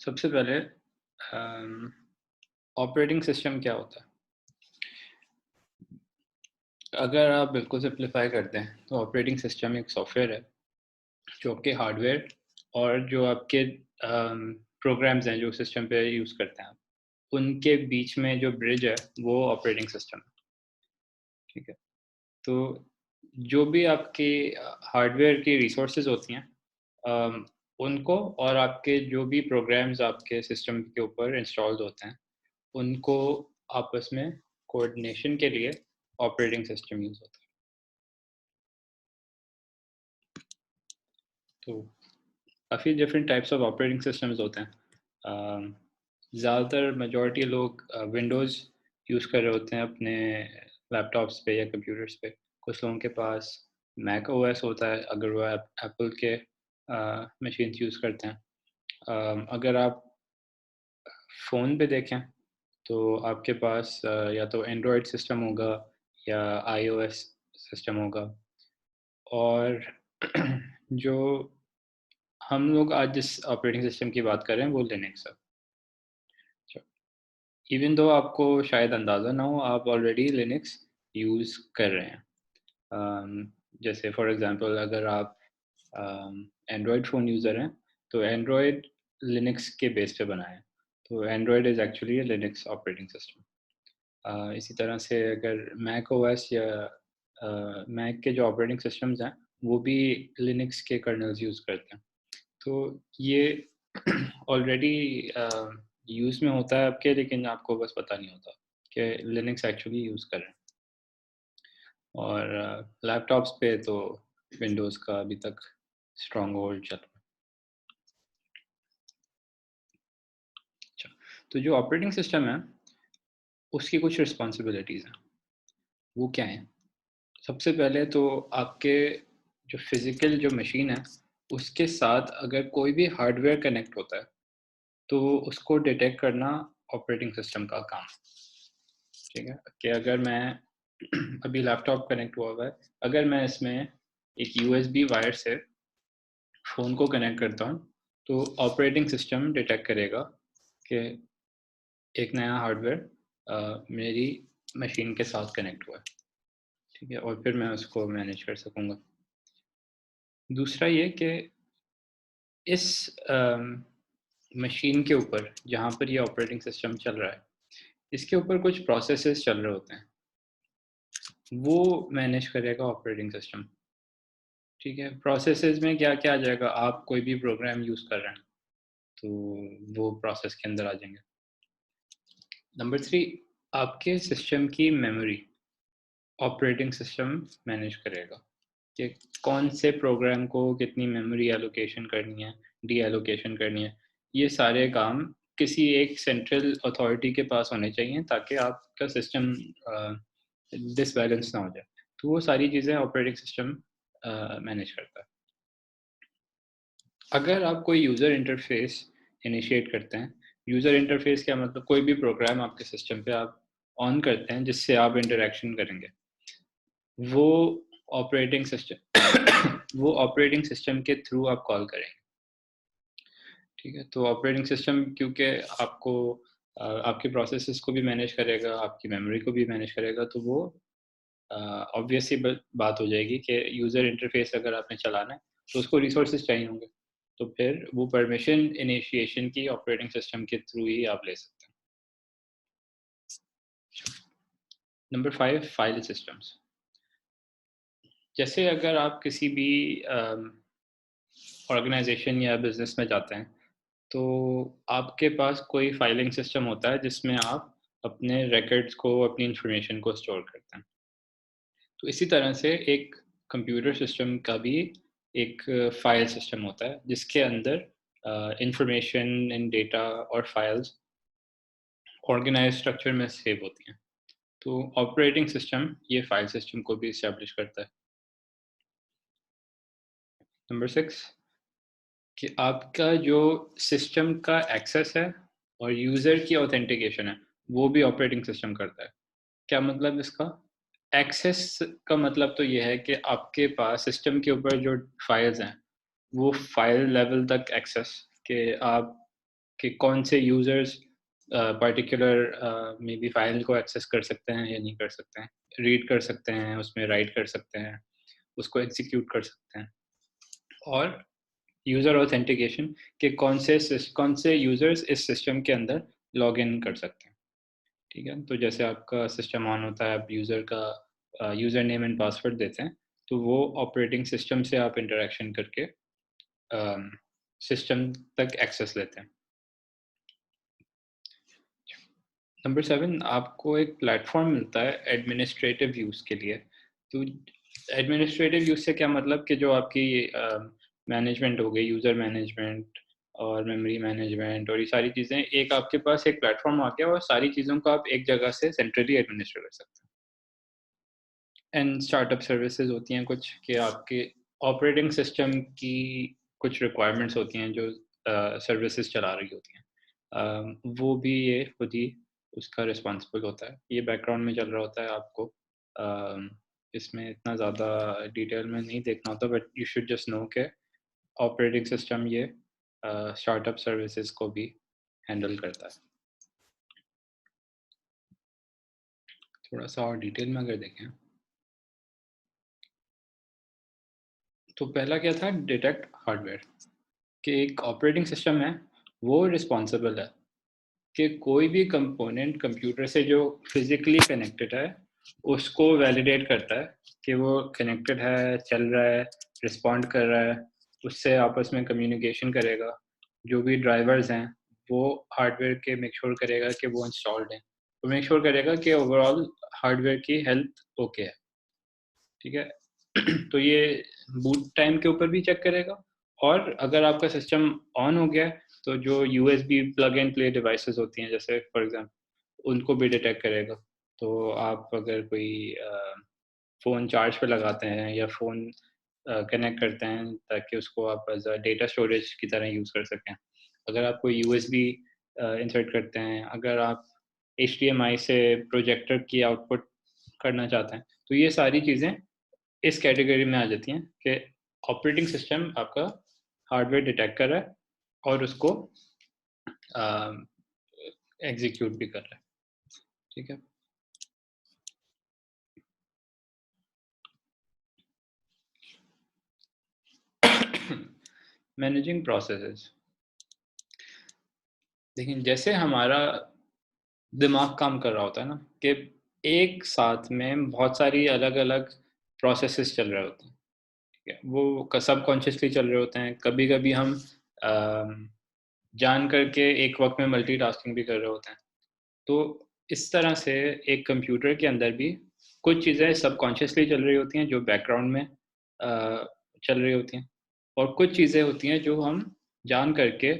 सबसे पहले operating system क्या होता है? अगर आप बिल्कुल सिंप्लीफाई करते हैं तो ऑपरेटिंग सिस्टम एक सॉफ्टवेयर है जो आपके हार्डवेयर और जो आपके प्रोग्राम्स हैं जो सिस्टम पे यूज़ करते हैं आप, उनके बीच में जो ब्रिज है वो ऑपरेटिंग सिस्टम है। ठीक है, तो जो भी आपके हार्डवेयर की रिसोर्सेज होती हैं, अम, उनको और आपके जो भी प्रोग्राम्स आपके सिस्टम के ऊपर इंस्टॉल्ड होते हैं, उनको आपस में कोऑर्डिनेशन के लिए ऑपरेटिंग सिस्टम यूज़ होता है। तो काफ़ी different types of operating systems होते हैं। ज़्यादातर मेजॉरिटी लोग विंडोज़ यूज़ कर रहे होते हैं अपने लैपटॉप्स पे या कंप्यूटर्स पे। कुछ लोगों के पास मैक ओएस होता है अगर वो एप्पल के मशीन्स यूज़ करते हैं। अगर आप फ़ोन पे देखें तो आपके पास या तो एंड्रॉयड सिस्टम होगा या आईओएस सिस्टम होगा। और जो हम लोग आज जिस ऑपरेटिंग सिस्टम की बात कर रहे हैं वो लिनक्स है। इवन दो आपको शायद अंदाज़ा ना हो, आप ऑलरेडी लिनक्स यूज़ कर रहे हैं। जैसे फॉर एग्ज़ाम्पल अगर आप एंड्रॉयड फ़ोन यूज़र हैं तो एंड्रॉयड लिनक्स के बेस पे बना है। तो Android is actually a Linux operating system. इसी तरह से अगर मैक ओएस या मैक के जो ऑपरेटिंग सिस्टम्स हैं वो भी लिनक्स के कर्नल्स यूज़ करते हैं। तो ये ऑलरेडी यूज़ में होता है आपके, लेकिन आपको बस पता नहीं होता कि लिनक्स एक्चुअली यूज़ कर रहे हैं। और लैपटॉप्स पे तो विंडोज़ का अभी तक स्ट्रॉन्ग होल्ड चल रहा है। अच्छा, तो जो ऑपरेटिंग सिस्टम है उसकी कुछ रिस्पॉन्सिबिलिटीज़ हैं। वो क्या हैं? सबसे पहले तो आपके जो फिज़िकल जो मशीन है उसके साथ अगर कोई भी हार्डवेयर कनेक्ट होता है तो उसको डिटेक्ट करना ऑपरेटिंग सिस्टम का काम है। ठीक है? कि अगर मैं अभी लैपटॉप कनेक्ट हुआ हुआ है, अगर मैं इसमें एक यूएसबी वायर से फ़ोन को कनेक्ट करता हूँ, तो ऑपरेटिंग सिस्टम डिटेक्ट करेगा कि एक नया हार्डवेयर मेरी मशीन के साथ कनेक्ट हुआ है। ठीक है? और फिर मैं उसको मैनेज कर सकूँगा। दूसरा ये कि इस मशीन के ऊपर जहाँ पर ये ऑपरेटिंग सिस्टम चल रहा है, इसके ऊपर कुछ प्रोसेसेस चल रहे होते हैं, वो मैनेज करेगा ऑपरेटिंग सिस्टम। ठीक है? प्रोसेसेस में क्या-क्या आ जाएगा, आप कोई भी प्रोग्राम यूज़ कर रहे हैं, तो वो प्रोसेस के अंदर आ जाएँगे। नंबर 3, आपके सिस्टम की मेमोरी ऑपरेटिंग सिस्टम मैनेज करेगा कि कौन से प्रोग्राम को कितनी मेमोरी एलोकेशन करनी है, डी एलोकेशन करनी है। ये सारे काम किसी एक सेंट्रल अथॉरिटी के पास होने चाहिए ताकि आपका सिस्टम डिसबैलेंस ना हो जाए। तो वो सारी चीज़ें ऑपरेटिंग सिस्टम मैनेज करता है। अगर आप कोई यूज़र इंटरफ़ेस इनिशिएट करते हैं, यूज़र इंटरफ़ेस क्या मतलब, कोई भी प्रोग्राम आपके सिस्टम पे आप ऑन करते हैं जिससे आप इंटरैक्शन करेंगे, वो ऑपरेटिंग सिस्टम वो ऑपरेटिंग सिस्टम के थ्रू आप कॉल करेंगे। ठीक है? तो ऑपरेटिंग सिस्टम क्योंकि आपको आपके प्रोसेसेस को भी मैनेज करेगा, आपकी मेमोरी को भी मैनेज करेगा, तो वो अ, ऑब्वियस सी ब बात हो जाएगी कि यूज़र इंटरफ़ेस अगर आपने चलाना है, तो उसको रिसोर्सेज़ चाहिए होंगे। तो फिर वो परमिशन इनिशिएशन की ऑपरेटिंग सिस्टम के थ्रू ही आप ले सकते हैं। Number 5, file systems. जैसे अगर आप किसी भी ऑर्गेनाइज़ेशन या बिज़नेस में जाते हैं, तो आपके पास कोई फाइलिंग सिस्टम होता है जिसमें आप अपने रिकॉर्ड्स को, अपनी इन्फॉर्मेशन को स्टोर करते हैं। तो इसी तरह से एक कंप्यूटर सिस्टम का भी एक फ़ाइल सिस्टम होता है जिसके अंदर इन्फॉर्मेशन एंड डेटा और फाइल्स ऑर्गेनाइज़्ड स्ट्रक्चर में सेव होती हैं। तो ऑपरेटिंग सिस्टम ये फ़ाइल सिस्टम को भी एस्टेब्लिश करता है। नंबर 6, कि आपका जो सिस्टम का एक्सेस है और यूज़र की ऑथेंटिकेशन है, वो भी ऑपरेटिंग सिस्टम करता है। क्या मतलब इसका? एक्सेस का मतलब तो ये है कि आपके पास सिस्टम के ऊपर जो फाइल्स हैं, वो फाइल लेवल तक एक्सेस, कि आप कि कौन से users particular may be file को एक्सेस कर सकते हैं या नहीं कर सकते हैं, रीड कर सकते हैं, उसमें राइट कर सकते हैं, उसको एग्जीक्यूट कर सकते हैं। और यूज़र ऑथेंटिकेशन कि कौन से यूज़र्स इस सिस्टम के अंदर लॉग इन कर सकते हैं, ठीक है? तो जैसे आपका सिस्टम ऑन होता है, आप यूज़र का यूज़र नेम एंड पासवर्ड देते हैं, तो वो ऑपरेटिंग सिस्टम से आप इंटरैक्शन करके सिस्टम तक एक्सेस लेते हैं। नंबर 7 आपको एक प्लेटफ़ॉर्म मिलता है एडमिनिस्ट्रेटिव यूज़ के लिए। तो एडमिनिस्ट्रेटिव यूज़ से क्या मतलब कि जो आपकी मैनेजमेंट हो गई, यूज़र मैनेजमेंट और मेमोरी मैनेजमेंट और ये सारी चीज़ें एक आपके पास एक प्लेटफ़ॉर्म आ गया और सारी चीज़ों को आप एक जगह से सेंट्रली एडमिनिस्टर कर सकते हैं। एंड स्टार्टअप सर्विसेज़ होती हैं कुछ कि आपके ऑपरेटिंग सिस्टम की कुछ रिक्वायरमेंट्स होती हैं जो सर्विसेज़ चला रही होती हैं। वो भी ये खुद ही उसका रिस्पॉन्सिबल होता है। ये बैकग्राउंड में चल रहा होता है आपको इसमें इतना ज़्यादा डिटेल में नहीं देखना होता but you should just know के ऑपरेटिंग सिस्टम ये स्टार्टअप सर्विसेज़ को भी हैंडल करता है। थोड़ा-सा और डिटेल में अगर देखें तो पहला क्या था डिटेक्ट हार्डवेयर कि एक ऑपरेटिंग सिस्टम है, वो रिस्पॉन्सिबल है कि कोई भी कंपोनेंट कंप्यूटर से जो फिज़िकली कनेक्टेड है, उसको वैलिडेट करता है कि वो कनेक्टेड है, चल रहा है, रिस्पॉन्ड कर रहा है, उससे आपस में कम्युनिकेशन करेगा। जो भी ड्राइवर्स हैं, वो हार्डवेयर के मेक श्योर करेगा कि वो इंस्टॉल्ड हैं। वो मेक श्योर करेगा कि ओवरऑल हार्डवेयर की हेल्थ ओके है, ठीक है? तो ये बूट टाइम के ऊपर भी चेक करेगा और अगर आपका सिस्टम ऑन हो गया है, तो जो USB plug and play devices होती हैं, जैसे फॉर एग्ज़ाम्पल उनको भी डिटेक्ट करेगा। तो आप अगर कोई फ़ोन चार्ज पे लगाते हैं या फ़ोन कनेक्ट करते हैं ताकि उसको आप एज़ अ डेटा स्टोरेज की तरह यूज़ कर सकें। अगर आप कोई यूएसबी इंसर्ट करते हैं, अगर आप एचडीएमआई से प्रोजेक्टर की आउटपुट करना चाहते हैं, तो ये सारी चीज़ें इस कैटेगरी में आ जाती हैं कि ऑपरेटिंग सिस्टम आपका हार्डवेयर डिटेक्ट कर रहा है और उसको एग्जीक्यूट भी कर रहा है, ठीक है? मैनेजिंग प्रोसेसेस देखिए जैसे हमारा दिमाग काम कर रहा होता है ना कि एक साथ में बहुत सारी अलग-अलग प्रोसेसेस चल रहे होते हैं, ठीक है? वो क सबकॉन्शियसली चल रहे होते हैं, कभी-कभी हम अ, जान कर के एक वक़्त में मल्टीटास्किंग भी कर रहे होते हैं। तो इस तरह से एक कंप्यूटर के अंदर भी कुछ चीज़ें सबकॉन्शियसली चल रही होती हैं जो बैकग्राउंड में चल रही होती हैं और कुछ चीज़ें होती हैं जो हम जान करके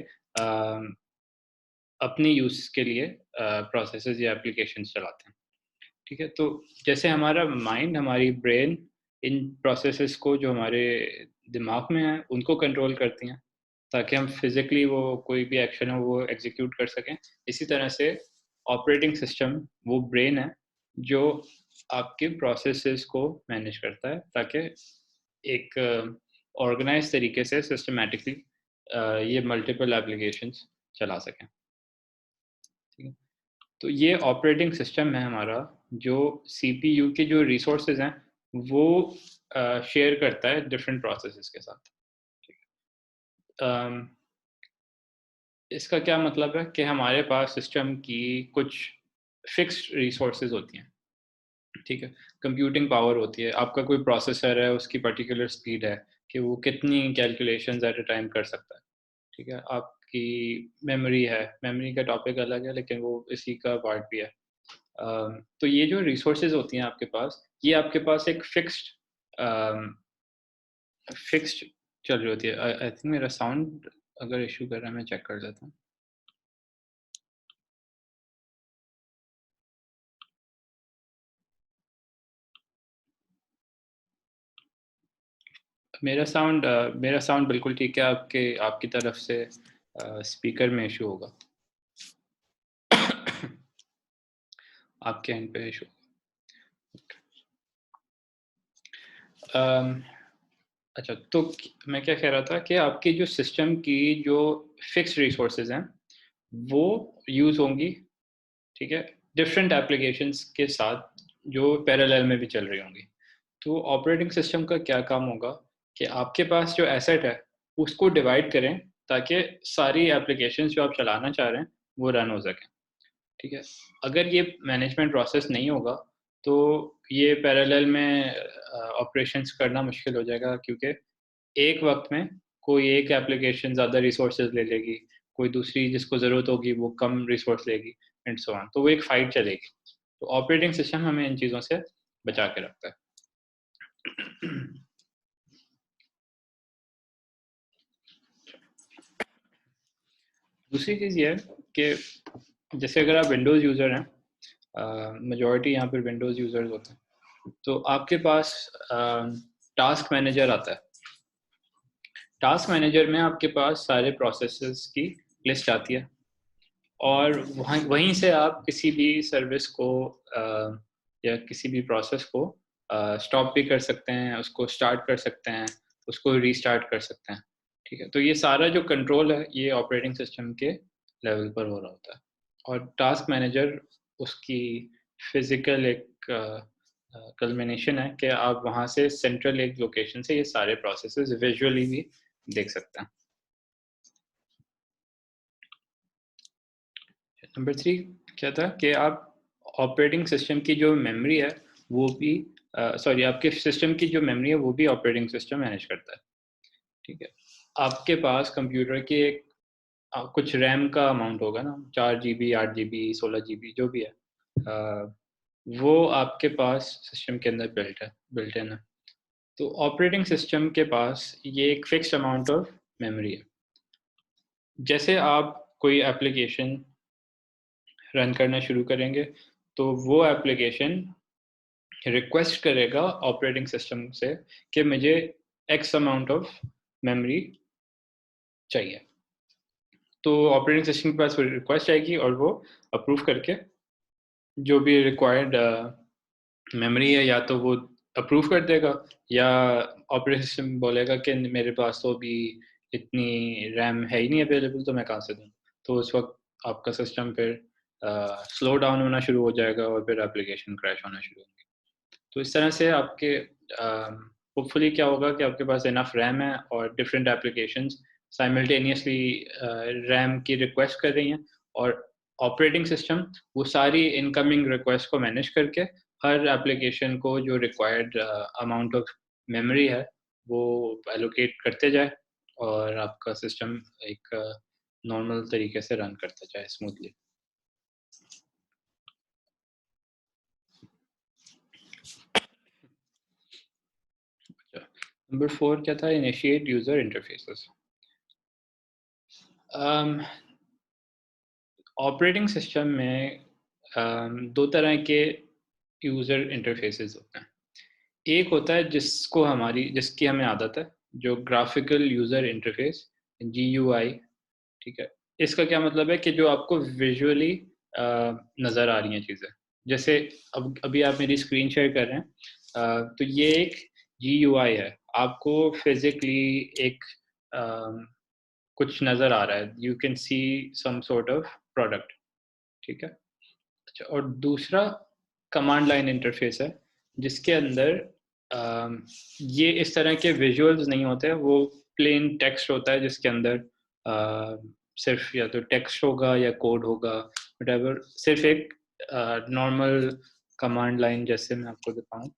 अपनी यूज़ के लिए प्रोसेसेस या एप्लीकेशंस चलाते हैं, ठीक है? तो जैसे हमारा माइंड, हमारी ब्रेन इन प्रोसेसेस को जो हमारे दिमाग में है, उनको कंट्रोल करती हैं, ताकि हम फिज़िकली वो कोई भी एक्शन हो वो एग्ज़ीक्यूट कर सकें। इसी तरह से ऑपरेटिंग सिस्टम वो ब्रेन है, जो आपके प्रोसेसेस को मैनेज करता है, ताकि एक ऑर्गेनाइज़ तरीके से सिस्टमैटिकली ये मल्टीपल एप्लीकेशंस चला सकें, ठीक है? तो ये ऑपरेटिंग सिस्टम है हमारा, जो सीपीयू के जो रिसोर्सेज़ हैं, वो शेयर करता है डिफरेंट प्रोसेसेस के साथ, ठीक है? इसका क्या मतलब है कि हमारे पास सिस्टम की कुछ फिक्स्ड रिसोर्सेज़ होती हैं, ठीक है? कंप्यूटिंग पावर होती है, आपका कोई प्रोसेसर है, उसकी पर्टिकुलर स्पीड है कि वो कितनी कैलकुलेशंस एट अ टाइम कर सकता है, ठीक है? आपकी मेमोरी है, मेमोरी का टॉपिक अलग है लेकिन वो इसी का पार्ट भी है। तो ये जो रिसोर्सेज़ होती हैं आपके पास, ये आपके पास एक अम, फिक्स्ड चल रही होती है। आई थिंक मेरा साउंड अगर इश्यू कर रहा है, मैं चेक कर लेता हूँ। मेरा साउंड बिल्कुल ठीक है, आपकी तरफ से स्पीकर में इश्यू होगा। आपके एंड पे इश्यू अम, अच्छा तो मैं क्या कह रहा था कि आपकी जो सिस्टम की जो फिक्स्ड रिसोर्सेज़ हैं, वो यूज़ होंगी, ठीक है, डिफरेंट एप्लीकेशंस के साथ जो पैरेलल में भी चल रही होंगी। तो ऑपरेटिंग सिस्टम का क्या काम होगा कि आपके पास जो एसेट है, उसको डिवाइड करें ताकि सारी एप्लीकेशंस जो आप चलाना चाह रहे हैं, वो रन हो सकें, ठीक है? अगर ये मैनेजमेंट प्रोसेस नहीं होगा, तो ये पैरेलल में ऑपरेशंस करना मुश्किल हो जाएगा क्योंकि एक वक़्त में कोई एक एप्लीकेशन ज़्यादा रिसोर्सेज़ ले लेगी, कोई दूसरी जिसको ज़रूरत होगी वो कम रिसोर्स लेगी एंड सो ऑन, तो वो एक फाइट चलेगी। तो ऑपरेटिंग सिस्टम हमें इन चीज़ों से बचा के रखता है। दूसरी चीज़ ये है कि जैसे अगर आप विंडोज़ यूज़र हैं, मेजॉरिटी यहाँ पर विंडोज़ यूज़र्स होते हैं, तो आपके पास टास्क मैनेजर आता है। टास्क मैनेजर में आपके पास सारे प्रोसेसेस की लिस्ट आती है और वहीं से आप किसी भी सर्विस को या किसी भी प्रोसेस को स्टॉप भी कर सकते हैं, उसको स्टार्ट कर सकते हैं, उसको रीस्टार्ट कर सकते हैं, ठीक है? तो ये सारा जो कंट्रोल है, ये ऑपरेटिंग सिस्टम के लेवल पर हो रहा होता है और टास्क मैनेजर उसकी फिज़िकल एक कल्मिनेशन है कि आप वहाँ से सेंट्रल एक लोकेशन से ये सारे प्रोसेसेस विजुअली भी देख सकते हैं। नंबर 3 क्या था कि आप ऑपरेटिंग सिस्टम की जो मेमोरी है वो भी सॉरी आपके सिस्टम की जो मेमोरी है वो भी ऑपरेटिंग सिस्टम मैनेज करता है, ठीक है? आपके पास कंप्यूटर की एक कुछ रैम का अमाउंट होगा ना, 4 जीबी, 8 जीबी, 16 जीबी जो भी है, अ, वो आपके पास सिस्टम के अंदर बिल्ट इन है। तो ऑपरेटिंग सिस्टम के पास ये एक फिक्स्ड अमाउंट ऑफ मेमोरी है। जैसे आप कोई एप्लीकेशन रन करना शुरू करेंगे, तो वो एप्लीकेशन रिक्वेस्ट करेगा ऑपरेटिंग सिस्टम से कि मुझे एक्स अमाउंट ऑफ मेमोरी चाहिए। तो ऑपरेटिंग सिस्टम के पास वो रिक्वेस्ट आएगी और वो अप्रूव करके जो भी रिक्वायर्ड मेमोरी है या तो वो अप्रूव कर देगा या ऑपरेटिंग सिस्टम बोलेगा कि मेरे पास तो अभी इतनी रैम है ही नहीं अवेलेबल, तो मैं कहाँ से दूँ? तो उस वक़्त आपका सिस्टम फिर स्लो डाउन होना शुरू हो जाएगा और फिर एप्लीकेशन क्रैश होना शुरू होंगी। तो इस तरह से आपके होपफुली क्या होगा कि आपके पास इनफ रैम है और डिफरेंट एप्लीकेशंस साइमल्टेनियसली रैम की रिक्वेस्ट कर रही हैं और ऑपरेटिंग सिस्टम वो सारी इनकमिंग रिक्वेस्ट को मैनेज करके हर एप्लीकेशन को जो रिक्वायर्ड अमाउंट ऑफ मेमोरी है वो एलोकेट करते जाए और आपका सिस्टम एक नॉर्मल तरीके से रन करता जाए स्मूथली। नंबर 4 क्या था? Initiate user interfaces. Operating system में दो तरह के यूज़र इंटरफेसेस होते हैं। एक होता है जिसकी हमें आदत है, जो ग्राफिकल यूज़र इंटरफेस जीयूआई, ठीक है? इसका क्या मतलब है कि जो आपको विजुअली नज़र आ रही हैं चीज़ें। जैसे अब अभी आप मेरी स्क्रीन शेयर कर रहे हैं, तो ये एक जीयूआई है। आपको फिज़िकली एक कुछ नज़र आ रहा है, you can see some sort of product, ठीक है? अच्छा, और दूसरा कमांड लाइन इंटरफ़ेस है, जिसके अंदर अम, ये इस तरह के विजुअल्स नहीं होते हैं, वो प्लेन टेक्स्ट होता है जिसके अंदर सिर्फ़ या तो टेक्स्ट होगा या कोड होगा, व्हाटएवर, सिर्फ़ एक नॉर्मल कमांड लाइन जैसे मैं आपको दिखाऊँ,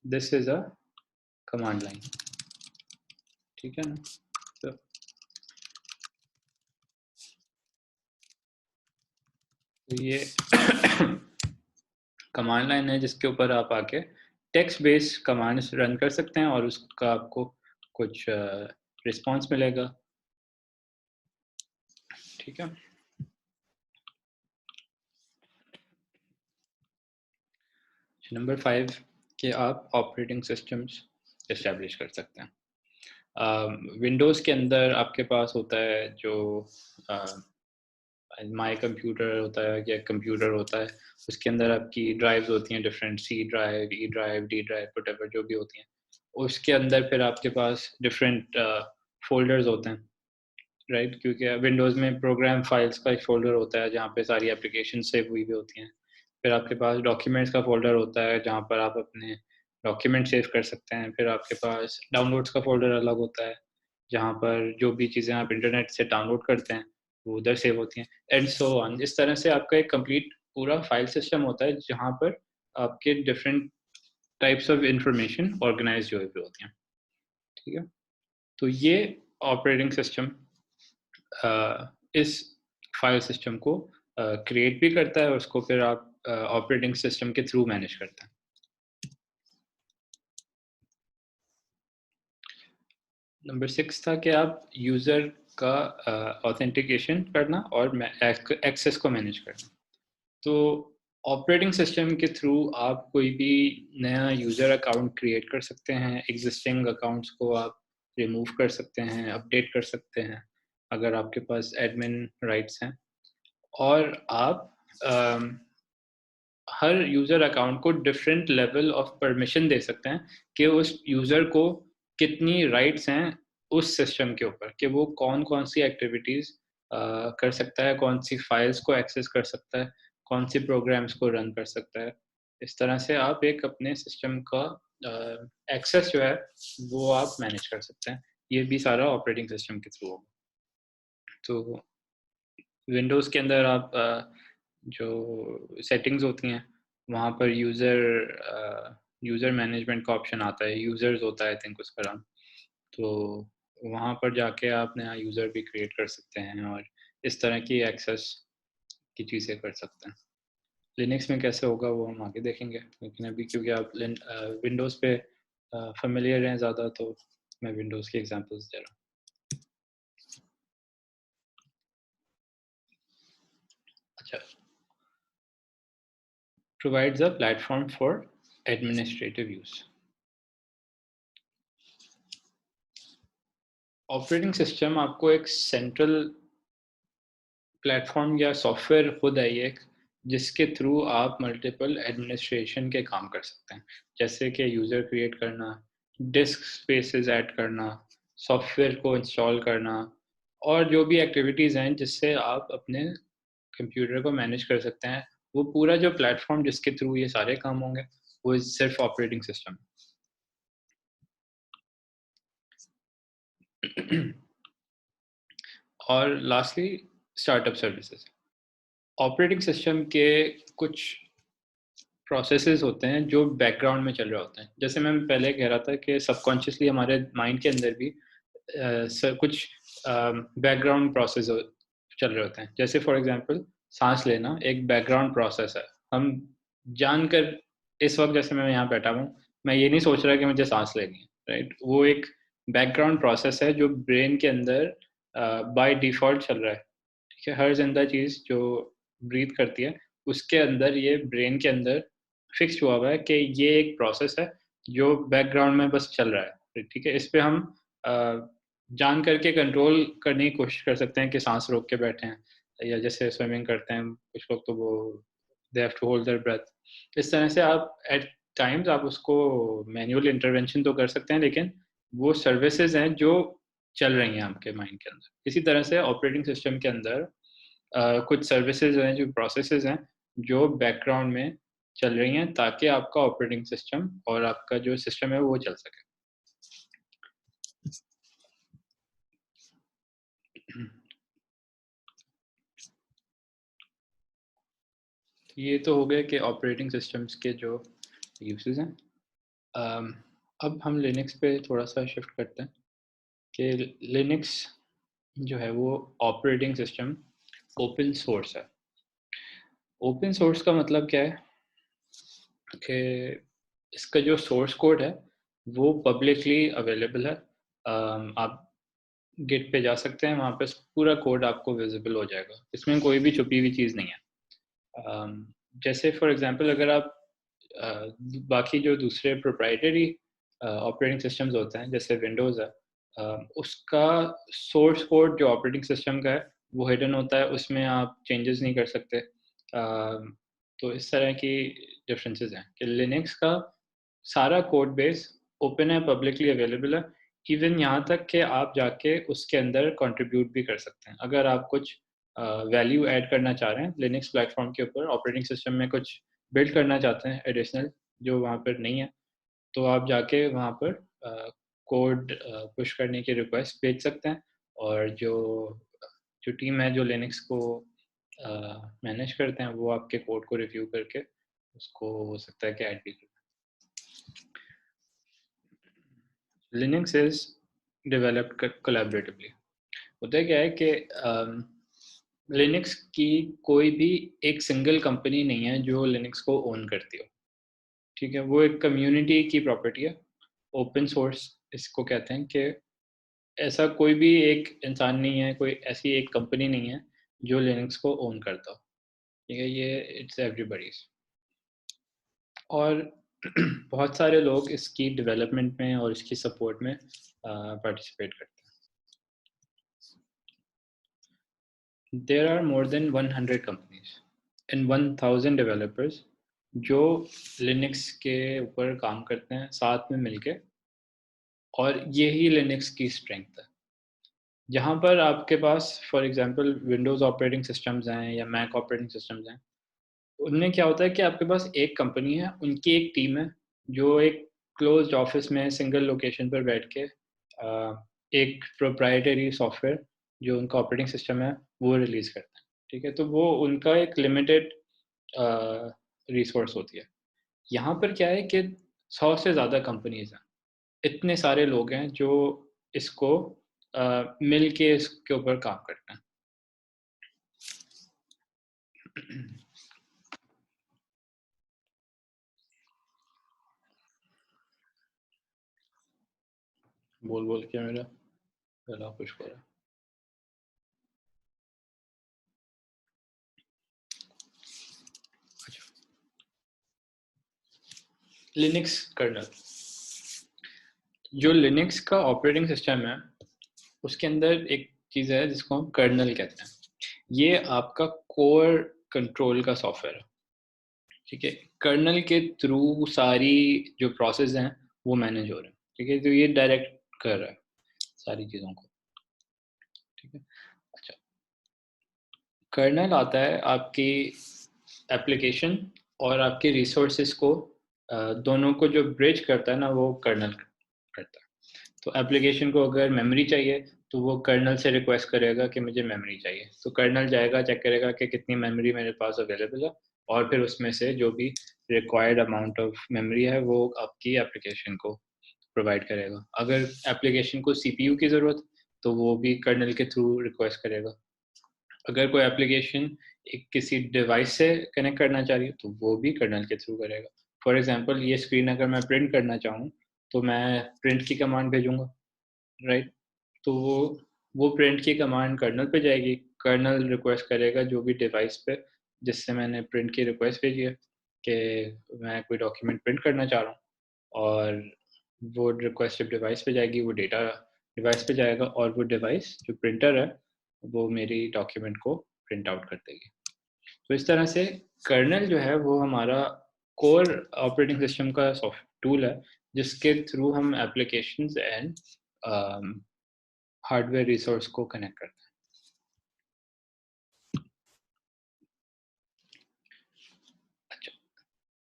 this is a command line, ठीक है ना? तो ये कमांड लाइन है जिसके ऊपर आप आके टेक्स्ट बेस्ड कमांड्स रन कर सकते हैं और उसका आपको कुछ रिस्पॉन्स मिलेगा, ठीक है? नंबर 5 कि आप ऑपरेटिंग सिस्टम्स इस्टेब्लिश कर सकते हैं। विंडोज़ के अंदर आपके पास होता है जो माई कंप्यूटर होता है या कंप्यूटर होता है, उसके अंदर आपकी ड्राइव्स होती हैं different, C drive, E drive, D drive, whatever जो भी होती हैं। उसके अंदर फिर आपके पास डिफरेंट फ़ोल्डर्स होते हैं, राइट, क्योंकि विंडोज़ में प्रोग्राम फाइल्स का एक फ़ोल्डर होता है जहाँ पे सारी एप्लीकेशन सेव हुई भी होती हैं। फिर आपके पास डॉक्यूमेंट्स का फ़ोल्डर होता है जहाँ पर आप अपने डॉक्यूमेंट सेव कर सकते हैं। फिर आपके पास डाउनलोड्स का फ़ोल्डर अलग होता है, जहाँ पर जो भी चीज़ें आप इंटरनेट से डाउनलोड करते हैं, वो उधर सेव होती हैं एंड सो ऑन। इस तरह से आपका एक कंप्लीट पूरा फ़ाइल सिस्टम होता है जहाँ पर आपके different types of information organise हुए हुए होती हैं, ठीक है? तो ये ऑपरेटिंग सिस्टम इस फाइल सिस्टम को क्रिएट भी करता है और उसको फिर आप ऑपरेटिंग सिस्टम के थ्रू मैनेज करते हैं। नंबर 6 था कि आप यूज़र का ऑथेंटिकेशन करना और एक्सेस को मैनेज करना। तो ऑपरेटिंग सिस्टम के थ्रू आप कोई भी नया यूज़र अकाउंट क्रिएट कर सकते हैं, एग्जिस्टिंग अकाउंट्स को आप रिमूव कर सकते हैं, अपडेट कर सकते हैं, अगर आपके पास एडमिन राइट्स हैं। और आप अम, हर यूज़र अकाउंट को डिफरेंट लेवल ऑफ परमिशन दे सकते हैं कि उस यूज़र को कितनी राइट्स हैं उस सिस्टम के ऊपर, कि वो कौन-कौन सी एक्टिविटीज़ कर सकता है, कौन-सी फाइल्स को एक्सेस कर सकता है, कौन-सी प्रोग्राम्स को रन कर सकता है। इस तरह से आप एक अपने सिस्टम का एक्सेस जो है, वो आप मैनेज कर सकते हैं। ये भी सारा ऑपरेटिंग सिस्टम के थ्रू होगा। तो विंडोज़ के अंदर आप जो सेटिंग्स होती हैं, वहाँ पर यूज़र मैनेजमेंट का ऑप्शन आता है, यूज़र्स होता है आई थिंक उसका नाम। तो वहाँ पर जाके आप नया यूज़र भी क्रिएट कर सकते हैं और इस तरह की एक्सेस की चीज़ें कर सकते हैं। लिनक्स में कैसे होगा वो हम आगे देखेंगे, लेकिन अभी क्योंकि आप विंडोज़ पे फ़ैमिलियर हैं ज़्यादा, तो मैं विंडोज़ के एग्ज़ाम्पल्स दे रहा हूँ। अच्छा, provides a platform for administrative use. Operating system आपको एक सेंट्रल प्लेटफ़ॉर्म या सॉफ्टवेयर खुद है ये एक, जिसके थ्रू आप मल्टीपल एडमिनिस्ट्रेशन के काम कर सकते हैं। जैसे कि यूज़र क्रिएट करना, डिस्क स्पेसेस ऐड करना, सॉफ्टवेयर को इंस्टॉल करना और जो भी एक्टिविटीज़ हैं जिससे आप अपने कंप्यूटर को मैनेज कर सकते हैं, वो पूरा जो प्लेटफ़ॉर्म जिसके थ्रू ये सारे काम होंगे, वो सिर्फ़ ऑपरेटिंग सिस्टम है। और lastly startup services. Operating system के कुछ प्रोसेसेस होते हैं जो बैकग्राउंड में चल रहे होते हैं। जैसे मैं पहले कह रहा था कि सबकॉन्शियसली हमारे माइंड के अंदर भी कुछ बैकग्राउंड प्रोसेस चल रहे होते हैं। जैसे फॉर एग्जांपल साँस लेना एक बैकग्राउंड प्रोसेस है। हम जानकर इस वक़्त जैसे मैं यहाँ बैठा हूँ, मैं ये नहीं सोच रहा कि मुझे साँस लेनी है, राइट? वो एक बैकग्राउंड प्रोसेस है जो ब्रेन के अंदर बाय डिफ़ॉल्ट चल रहा है। ठीक है? हर ज़िंदा चीज़ जो ब्रीथ करती है, उसके अंदर ये ब्रेन के अंदर फिक्स्ड हुआ हुआ है कि ये एक प्रोसेस है, जो बैकग्राउंड में बस चल रहा है, ठीक है? इस पे हम अ, जान करके कंट्रोल करने की कोशिश कर सकते हैं कि साँस रोक के बैठें या जैसे स्विमिंग करते हैं कुछ लोग, तो वो they have to hold their breath. इस तरह से आप एट टाइम्स आप उसको मैनुअल इंटरवेंशन तो कर सकते हैं, लेकिन वो सर्विसेज़ हैं जो चल रही हैं आपके माइंड के अंदर। इसी तरह से ऑपरेटिंग सिस्टम के अंदर कुछ सर्विसेज़ हैं, जो प्रोसेसेज़ हैं, जो बैकग्राउंड में चल रही हैं ताकि आपका ऑपरेटिंग सिस्टम और आपका जो सिस्टम है वो चल सके। ये तो हो गए कि ऑपरेटिंग सिस्टम्स के जो यूसेस हैं। अम, अब हम लिनक्स पे थोड़ा-सा शिफ्ट करते हैं कि लिनक्स जो है वो ऑपरेटिंग सिस्टम ओपन सोर्स है। ओपन सोर्स का मतलब क्या है कि इसका जो सोर्स कोड है वो पब्लिकली अवेलेबल है। आप गिट पे जा सकते हैं, वहाँ पे पूरा कोड आपको विज़िबल हो जाएगा। इसमें कोई भी छुपी हुई चीज़ नहीं है। अम, जैसे फॉर एग्ज़ाम्पल अगर आप अ, बाकी जो दूसरे प्रोप्राइटरी ऑपरेटिंग सिस्टम्स होते हैं, जैसे विंडोज़ है, उसका सोर्स कोड जो ऑपरेटिंग सिस्टम का है, वो हिडन होता है, उसमें आप चेंजेस नहीं कर सकते। तो इस तरह की डिफरेंसेस हैं कि लिनक्स का सारा कोड बेस ओपन है, पब्लिकली अवेलेबल है। इवन यहाँ तक कि आप जाके उसके अंदर कंट्रीब्यूट भी कर सकते हैं। अगर आप कुछ वैल्यू ऐड करना चाह रहे हैं लिनक्स प्लेटफ़ॉर्म के ऊपर, ऑपरेटिंग सिस्टम में कुछ बिल्ड करना चाहते हैं एडिशनल जो वहाँ पर नहीं है, तो आप जाके वहाँ पर कोड पुश करने की रिक्वेस्ट भेज सकते हैं और जो जो टीम है जो लिनक्स को मैनेज करते हैं, वो आपके कोड को रिव्यू करके उसको हो सकता है कि ऐड भी कर दें। Linux is developed collaboratively. होता क्या है कि लिनक्स की कोई भी एक सिंगल कंपनी नहीं है जो लिनक्स को ओन करती हो, ठीक है? वो एक कम्युनिटी की प्रॉपर्टी है, ओपन सोर्स इसको कहते हैं कि ऐसा कोई भी एक इंसान नहीं है, कोई ऐसी एक कंपनी नहीं है जो लिनक्स को ओन करता हो, ठीक है? ये इट्स एवरीबॉडीज़ और बहुत सारे लोग इसकी डेवलपमेंट में और इसकी सपोर्ट में पार्टिसिपेट करते हैं। There are more than 100 companies and 1000 developers जो लिनक्स के ऊपर काम करते हैं साथ में मिलके और यही लिनक्स की स्ट्रेंथ है। जहाँ पर आपके पास for example Windows operating systems हैं या मैक ऑपरेटिंग सिस्टम्स हैं, उनमें क्या होता है कि आपके पास एक कंपनी है, उनकी एक टीम है, जो एक क्लोज़्ड ऑफ़िस में सिंगल लोकेशन पर बैठ के एक प्रोप्राइटरी सॉफ्टवेयर जो उनका ऑपरेटिंग सिस्टम है, वो रिलीज़ करते हैं, ठीक है? तो वो उनका एक लिमिटेड रिसोर्स होती है। यहाँ पर क्या है कि 100 से ज़्यादा कंपनीज़ हैं, इतने सारे लोग हैं जो इसको मिल के इसके ऊपर काम करते हैं। बोल-बोल के मेरा गला खुश्क हो रहा है। अच्छा, लिनक्स कर्नेल। जो लिनक्स का ऑपरेटिंग सिस्टम है, उसके अंदर एक चीज़ है जिसको हम कर्नेल कहते हैं। ये आपका कोर कंट्रोल का सॉफ्टवेयर है, ठीक है? कर्नेल के थ्रू सारी जो प्रोसेस हैं, वो मैनेज हो रहे हैं, ठीक है? तो ये डायरेक्ट कर रहा है सारी चीज़ों को, ठीक है? अच्छा, कर्नेल आता है आपकी एप्लीकेशन और आपके रिसोर्सेज को दोनों को जो ब्रिज करता है ना, वो कर्नेल करता है। तो एप्लीकेशन को अगर मेमोरी चाहिए तो वो कर्नेल से रिक्वेस्ट करेगा कि मुझे मेमोरी चाहिए, तो कर्नेल जाएगा चेक करेगा कि कितनी मेमोरी मेरे पास अवेलेबल है और फिर उसमें से जो भी रिक्वायर्ड अमाउंट ऑफ मेमोरी है वो आपकी एप्लीकेशन को प्रोवाइड करेगा। अगर एप्लीकेशन को सीपीयू की ज़रूरत तो वो भी कर्नेल के थ्रू रिक्वेस्ट करेगा। अगर कोई एप्लीकेशन एक किसी डिवाइस से कनेक्ट करना चाह रही है तो वो भी कर्नेल के थ्रू करेगा। फॉर एग्जांपल ये स्क्रीन अगर मैं प्रिंट करना चाहूँ तो मैं प्रिंट की कमांड भेजूँगा, राइट? तो वो प्रिंट की कमांड कर्नेल पे जाएगी, कर्नेल रिक्वेस्ट करेगा जो भी डिवाइस पे जिससे मैंने प्रिंट की रिक्वेस्ट भेजी है कि मैं कोई डॉक्यूमेंट प्रिंट करना चाह रहा हूँ और वो रिक्वेस्ट जब डिवाइस पे जाएगी, वो डेटा डिवाइस पे जाएगा और वो डिवाइस जो प्रिंटर है, वो मेरी डॉक्यूमेंट को प्रिंट आउट कर देगी। तो इस तरह से कर्नेल जो है वो हमारा कोर ऑपरेटिंग सिस्टम का सॉफ्ट टूल है, जिसके थ्रू हम एप्लीकेशंस एंड हार्डवेयर रिसोर्स को कनेक्ट करते हैं। अच्छा,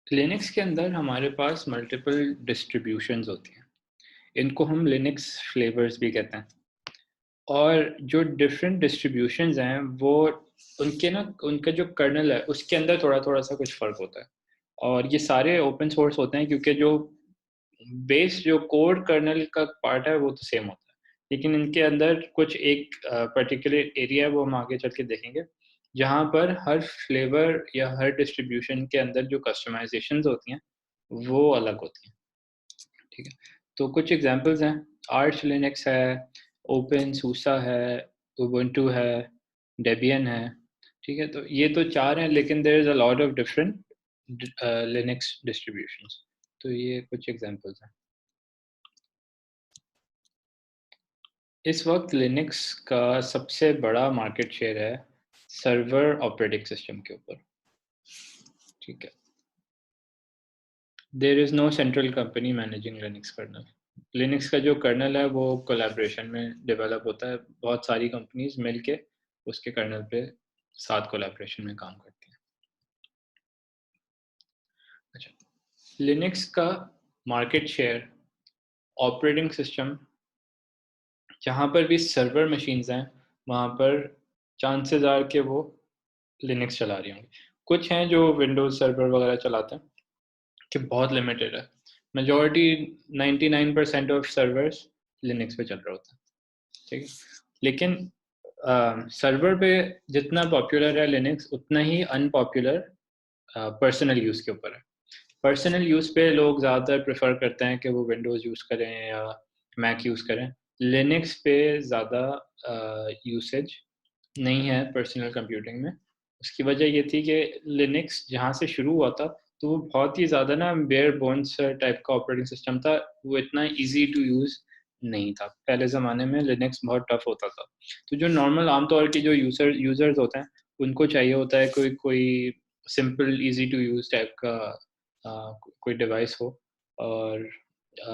लिनक्स के अंदर हमारे पास मल्टीपल डिस्ट्रीब्यूशंस होती हैं। इनको हम लिनक्स फ्लेवर्स भी कहते हैं और जो डिफरेंट डिस्ट्रीब्यूशंस हैं वो उनके ना उनका जो कर्नेल है उसके अंदर थोड़ा-थोड़ा सा कुछ फ़र्क होता है और ये सारे ओपन सोर्स होते हैं क्योंकि जो बेस जो कोड कर्नेल का पार्ट है वो तो सेम होता है, लेकिन इनके अंदर कुछ एक पर्टिकुलर एरिया है वो हम आगे चल के देखेंगे, जहाँ पर हर फ्लेवर या हर डिस्ट्रीब्यूशन के अंदर जो कस्टमाइज़ेशंस होती हैं, वो अलग होती हैं, ठीक है? तो कुछ एग्ज़ाम्पल्स हैं, आर्च लिनक्स है, ओपनसूसा है, उबुंटू है, डेबियन है, ठीक है? तो ये तो 4 हैं लेकिन there is a lot of different Linux distributions. तो ये कुछ एग्ज़ाम्पल्स हैं। इस वक्त लिनक्स का सबसे बड़ा मार्केट शेयर है सर्वर ऑपरेटिंग सिस्टम के ऊपर, ठीक है? There is no central company managing Linux kernel. Linux का जो कर्नल है वो कोलैबोरेशन में डेवलप होता है, बहुत सारी कंपनीज मिलके उसके कर्नल पे साथ कोलैबोरेशन में काम करती हैं। अच्छा, लिनक्स का मार्केट शेयर ऑपरेटिंग सिस्टम जहाँ पर भी सर्वर मशीन्स हैं वहाँ पर चांसेस आर कि वो लिनक्स चला रही होंगी। कुछ हैं जो विंडोज़ सर्वर वगैरह चलाते हैं कि बहुत लिमिटेड है। मेजॉरिटी 99% ऑफ सर्वर्स लिनक्स पे चल रहे होते हैं, ठीक है। लेकिन सर्वर पे जितना पॉपुलर है लिनक्स उतना ही अनपॉपुलर पर्सनल यूज़ के ऊपर है। पर्सनल यूज़ पे लोग ज़्यादातर प्रेफर करते हैं कि वो विंडोज़ यूज़ करें या मैक यूज़ करें। लिनक्स पे ज़्यादा यूसेज नहीं है पर्सनल कंप्यूटिंग में। उसकी वजह ये थी कि लिनक्स जहाँ से शुरू हुआ था, तो वो बहुत ही ज़्यादा ना बेयर बोन्स टाइप का ऑपरेटिंग सिस्टम था, वो इतना ईज़ी टू यूज़ नहीं था। पहले ज़माने में लिनक्स बहुत टफ़ होता था। तो जो नॉर्मल आम तौर के जो यूज़र्स होते हैं, उनको चाहिए होता है कोई कोई simple easy to use type का कोई डिवाइस हो और अ,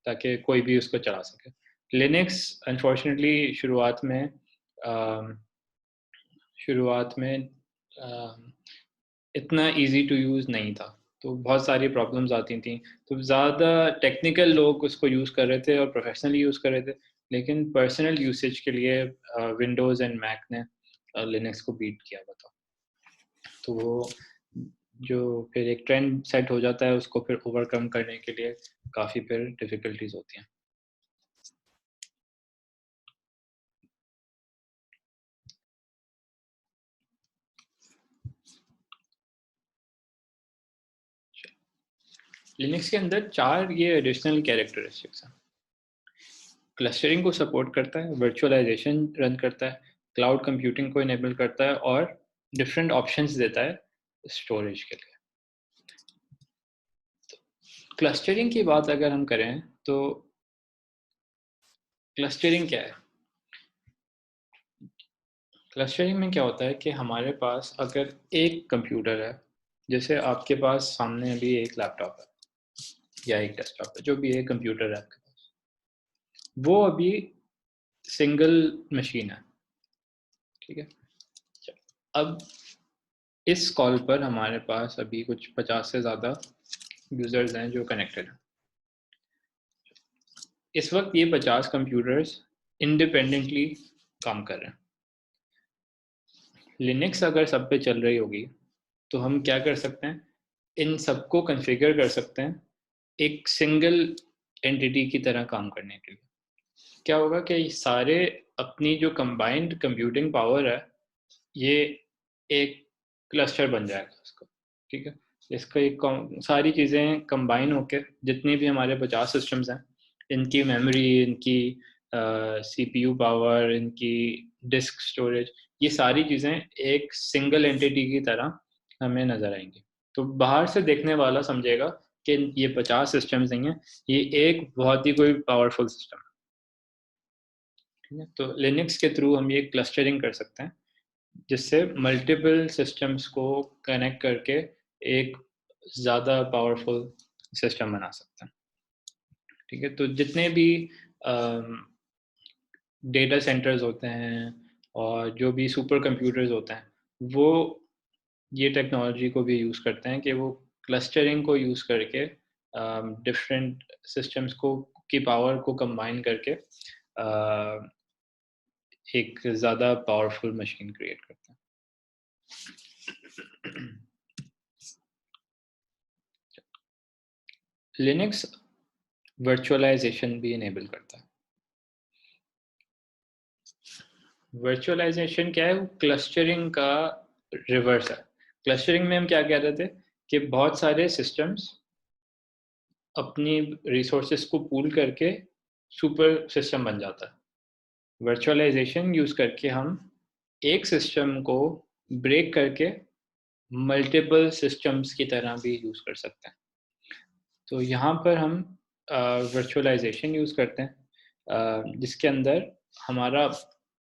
ताकि कोई भी उसको चला सके। लिनक्स अनफॉर्चुनेटली अ, शुरुआत में इतना ईज़ी टू यूज़ नहीं था, तो बहुत सारी प्रॉब्लम्स आती थीं। तो ज़्यादा टेक्निकल लोग उसको यूज़ कर रहे थे और प्रोफ़ेशनली यूज़ कर रहे थे, लेकिन पर्सनल यूसेज के लिए विंडोज़ एंड मैक ने लिनक्स को बीट किया हुआ था। तो वो जो फिर एक ट्रेंड सेट हो जाता है, उसको फिर ओवरकम करने के लिए काफ़ी फिर डिफ़िकल्टीज़ होती हैं। लिनक्स के अंदर 4 ये एडिशनल कैरेक्टरिस्टिक्स हैं। क्लस्टरिंग को सपोर्ट करता है, वर्चुअलाइजेशन रन करता है, क्लाउड कंप्यूटिंग को इनेबल करता है और डिफरेंट ऑप्शंस देता है स्टोरेज के लिए। क्लस्टरिंग की बात अगर हम करें तो क्लस्टरिंग क्या है? क्लस्टरिंग में क्या होता है कि हमारे पास अगर एक कंप्यूटर है, जैसे आपके पास सामने अभी एक लैपटॉप है या एक डेस्कटॉप है, जो भी एक कंप्यूटर है आपके पास, वो अभी सिंगल मशीन है, ठीक है। अब इस कॉल पर हमारे पास अभी कुछ 50 से ज़्यादा यूज़र्स हैं जो कनेक्टेड हैं। इस वक्त ये 50 कंप्यूटर्स इंडिपेंडेंटली काम कर रहे हैं। लिनक्स अगर सब पे चल रही होगी तो हम क्या कर सकते हैं, इन सबको कॉन्फ़िगर कर सकते हैं एक सिंगल एंटिटी की तरह काम करने के लिए। क्या होगा कि ये सारे अपनी जो कंबाइंड कंप्यूटिंग पावर है, ये एक क्लस्टर बन जाएगा उसका, ठीक है। इसका एक सारी चीज़ें कंबाइन होके जितनी भी हमारे 50 सिस्टम्स हैं, इनकी मेमोरी, इनकी सीपीयू पावर, इनकी डिस्क स्टोरेज, ये सारी चीज़ें एक सिंगल एंटिटी की तरह हमें नज़र आएंगी। तो बाहर से देखने वाला समझेगा कि ये 50 सिस्टम्स नहीं हैं, ये एक बहुत ही कोई पावरफुल सिस्टम है, ठीक है। तो लिनक्स के थ्रू हम ये क्लस्टरिंग कर सकते हैं, जिससे मल्टीपल सिस्टम्स को कनेक्ट करके एक ज़्यादा पावरफुल सिस्टम बना सकते हैं, ठीक है। तो जितने भी डेटा सेंटर्स होते हैं और जो भी सुपर कंप्यूटर्स होते हैं, वो ये टेक्नोलॉजी को भी यूज़ करते हैं कि वो क्लस्टरिंग को यूज़ करके डिफरेंट सिस्टम्स को की पावर को कंबाइन करके एक ज़्यादा पावरफुल मशीन क्रिएट करते हैं। लिनक्स वर्चुअलाइजेशन भी इनेबल करता है। वर्चुअलाइजेशन क्या है? वो क्लस्टरिंग का रिवर्स है। क्लस्टरिंग में हम क्या कह रहे थे कि बहुत सारे सिस्टम्स अपनी रिसोर्सेज को पूल करके सुपर सिस्टम बन जाता है। वर्चुअलाइजेशन यूज़ करके हम एक सिस्टम को ब्रेक करके मल्टीपल सिस्टम्स की तरह भी यूज़ कर सकते हैं। तो यहाँ पर हम वर्चुअलाइजेशन यूज़ करते हैं, जिसके अंदर हमारा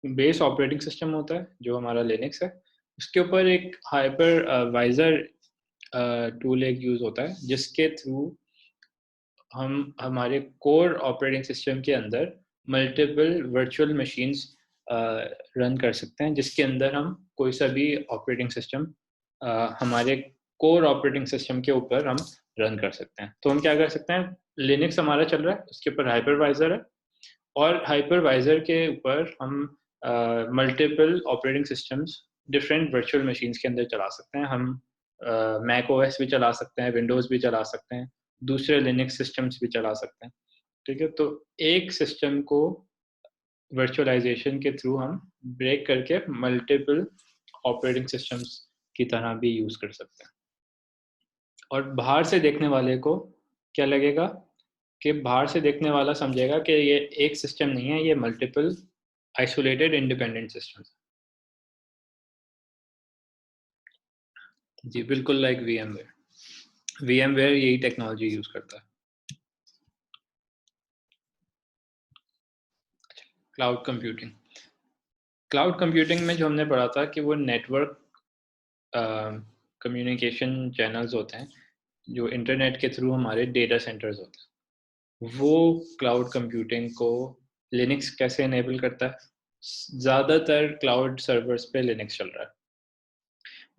बेस ऑपरेटिंग सिस्टम होता है जो हमारा लिनक्स है, उसके ऊपर एक हाइपर वाइज़र टूल एक यूज़ होता है जिसके थ्रू हम हमारे कोर ऑपरेटिंग सिस्टम के अंदर मल्टीपल वर्चुअल मशीन्स रन कर सकते हैं, जिसके अंदर हम कोई सा भी ऑपरेटिंग सिस्टम हमारे कोर ऑपरेटिंग सिस्टम के ऊपर हम रन कर सकते हैं। तो हम क्या कर सकते हैं, लिनक्स हमारा चल रहा है, उसके ऊपर हाइपरवाइज़र है और हाइपरवाइज़र के ऊपर हम multiple operating systems different virtual machines के अंदर चला सकते हैं। हम मैक ओएस भी चला सकते हैं, विंडोज़ भी चला सकते हैं, दूसरे लिनक्स सिस्टम्स भी चला सकते हैं। ठीक है? तो एक सिस्टम को वर्चुअलाइज़ेशन के थ्रू हम ब्रेक करके मल्टीपल ऑपरेटिंग सिस्टम्स की तरह भी यूज़ कर सकते हैं। और बाहर से देखने वाले को क्या लगेगा कि बाहर से देखने वाला समझेगा कि ये एक सिस्टम नहीं है, ये मल्टीपल आइसोलेटेड इंडिपेंडेंट सिस्टम्स। जी, बिल्कुल लाइक वीएमवेयर। वीएमवेयर यही टेक्नोलॉजी यूज़ करता है। Cloud computing. क्लाउड कंप्यूटिंग में जो हमने पढ़ा था कि वो नेटवर्क कम्युनिकेशन चैनल्स होते हैं, जो इंटरनेट के थ्रू हमारे डेटा सेंटर्स होते हैं। वो क्लाउड कंप्यूटिंग को लिनक्स कैसे इनेबल करता है? ज़्यादातर क्लाउड सर्वर्स पे लिनक्स चल रहा है।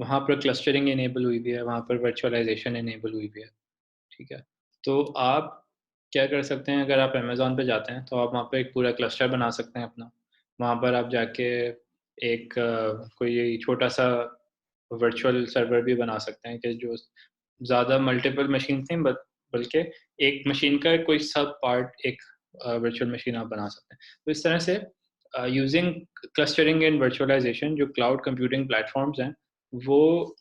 वहाँ पर क्लस्टरिंग इनेबल हुई भी है, वहाँ पर वर्चुअलाइज़ेशन इनेबल हुई भी है, ठीक है? तो आप क्या कर सकते हैं, अगर आप अमेज़न पे जाते हैं, तो आप वहाँ पे एक पूरा क्लस्टर बना सकते हैं अपना। वहाँ पर आप जाके एक कोई छोटा-सा वर्चुअल सर्वर भी बना सकते हैं कि जो ज़्यादा मल्टीपल मशीन्स नहीं बल्कि एक मशीन का कोई सब पार्ट एक वर्चुअल मशीन आप बना सकते हैं। तो इस तरह से यूज़िंग क्लस्टरिंग एंड वर्चुअलाइज़ेशन जो क्लाउड कंप्यूटिंग प्लेटफ़ॉर्म्स हैं, वो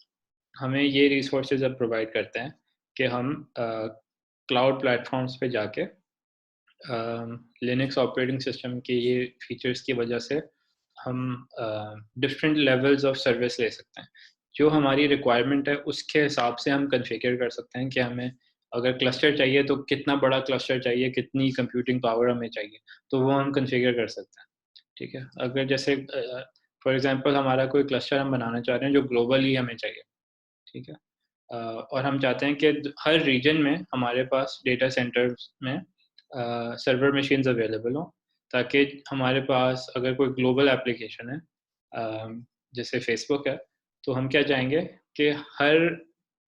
हमें ये रिसोर्सेज़ अब प्रोवाइड करते हैं कि हम क्लाउड प्लेटफ़ॉर्म्स पे जाके लिनक्स ऑपरेटिंग सिस्टम के ये फीचर्स की वजह से हम डिफरेंट लेवल्स ऑफ सर्विस ले सकते हैं। जो हमारी रिक्वायरमेंट है उसके हिसाब से हम कॉन्फ़िगर कर सकते हैं कि हमें अगर क्लस्टर चाहिए तो कितना बड़ा क्लस्टर चाहिए, कितनी कंप्यूटिंग पावर हमें चाहिए, तो वो हम कॉन्फ़िगर कर सकते हैं। ठीक है? अगर जैसे फॉर एग्ज़ाम्पल हमारा कोई क्लस्टर हम बनाना चाह रहे हैं जो ग्लोबली हमें चाहिए, ठीक है? और हम चाहते हैं कि हर रीजन में हमारे पास डेटा सेंटर्स में सर्वर मशीन्स अवेलेबल हों, ताकि हमारे पास अगर कोई ग्लोबल एप्लीकेशन है, जैसे फेसबुक है, तो हम क्या चाहेंगे कि हर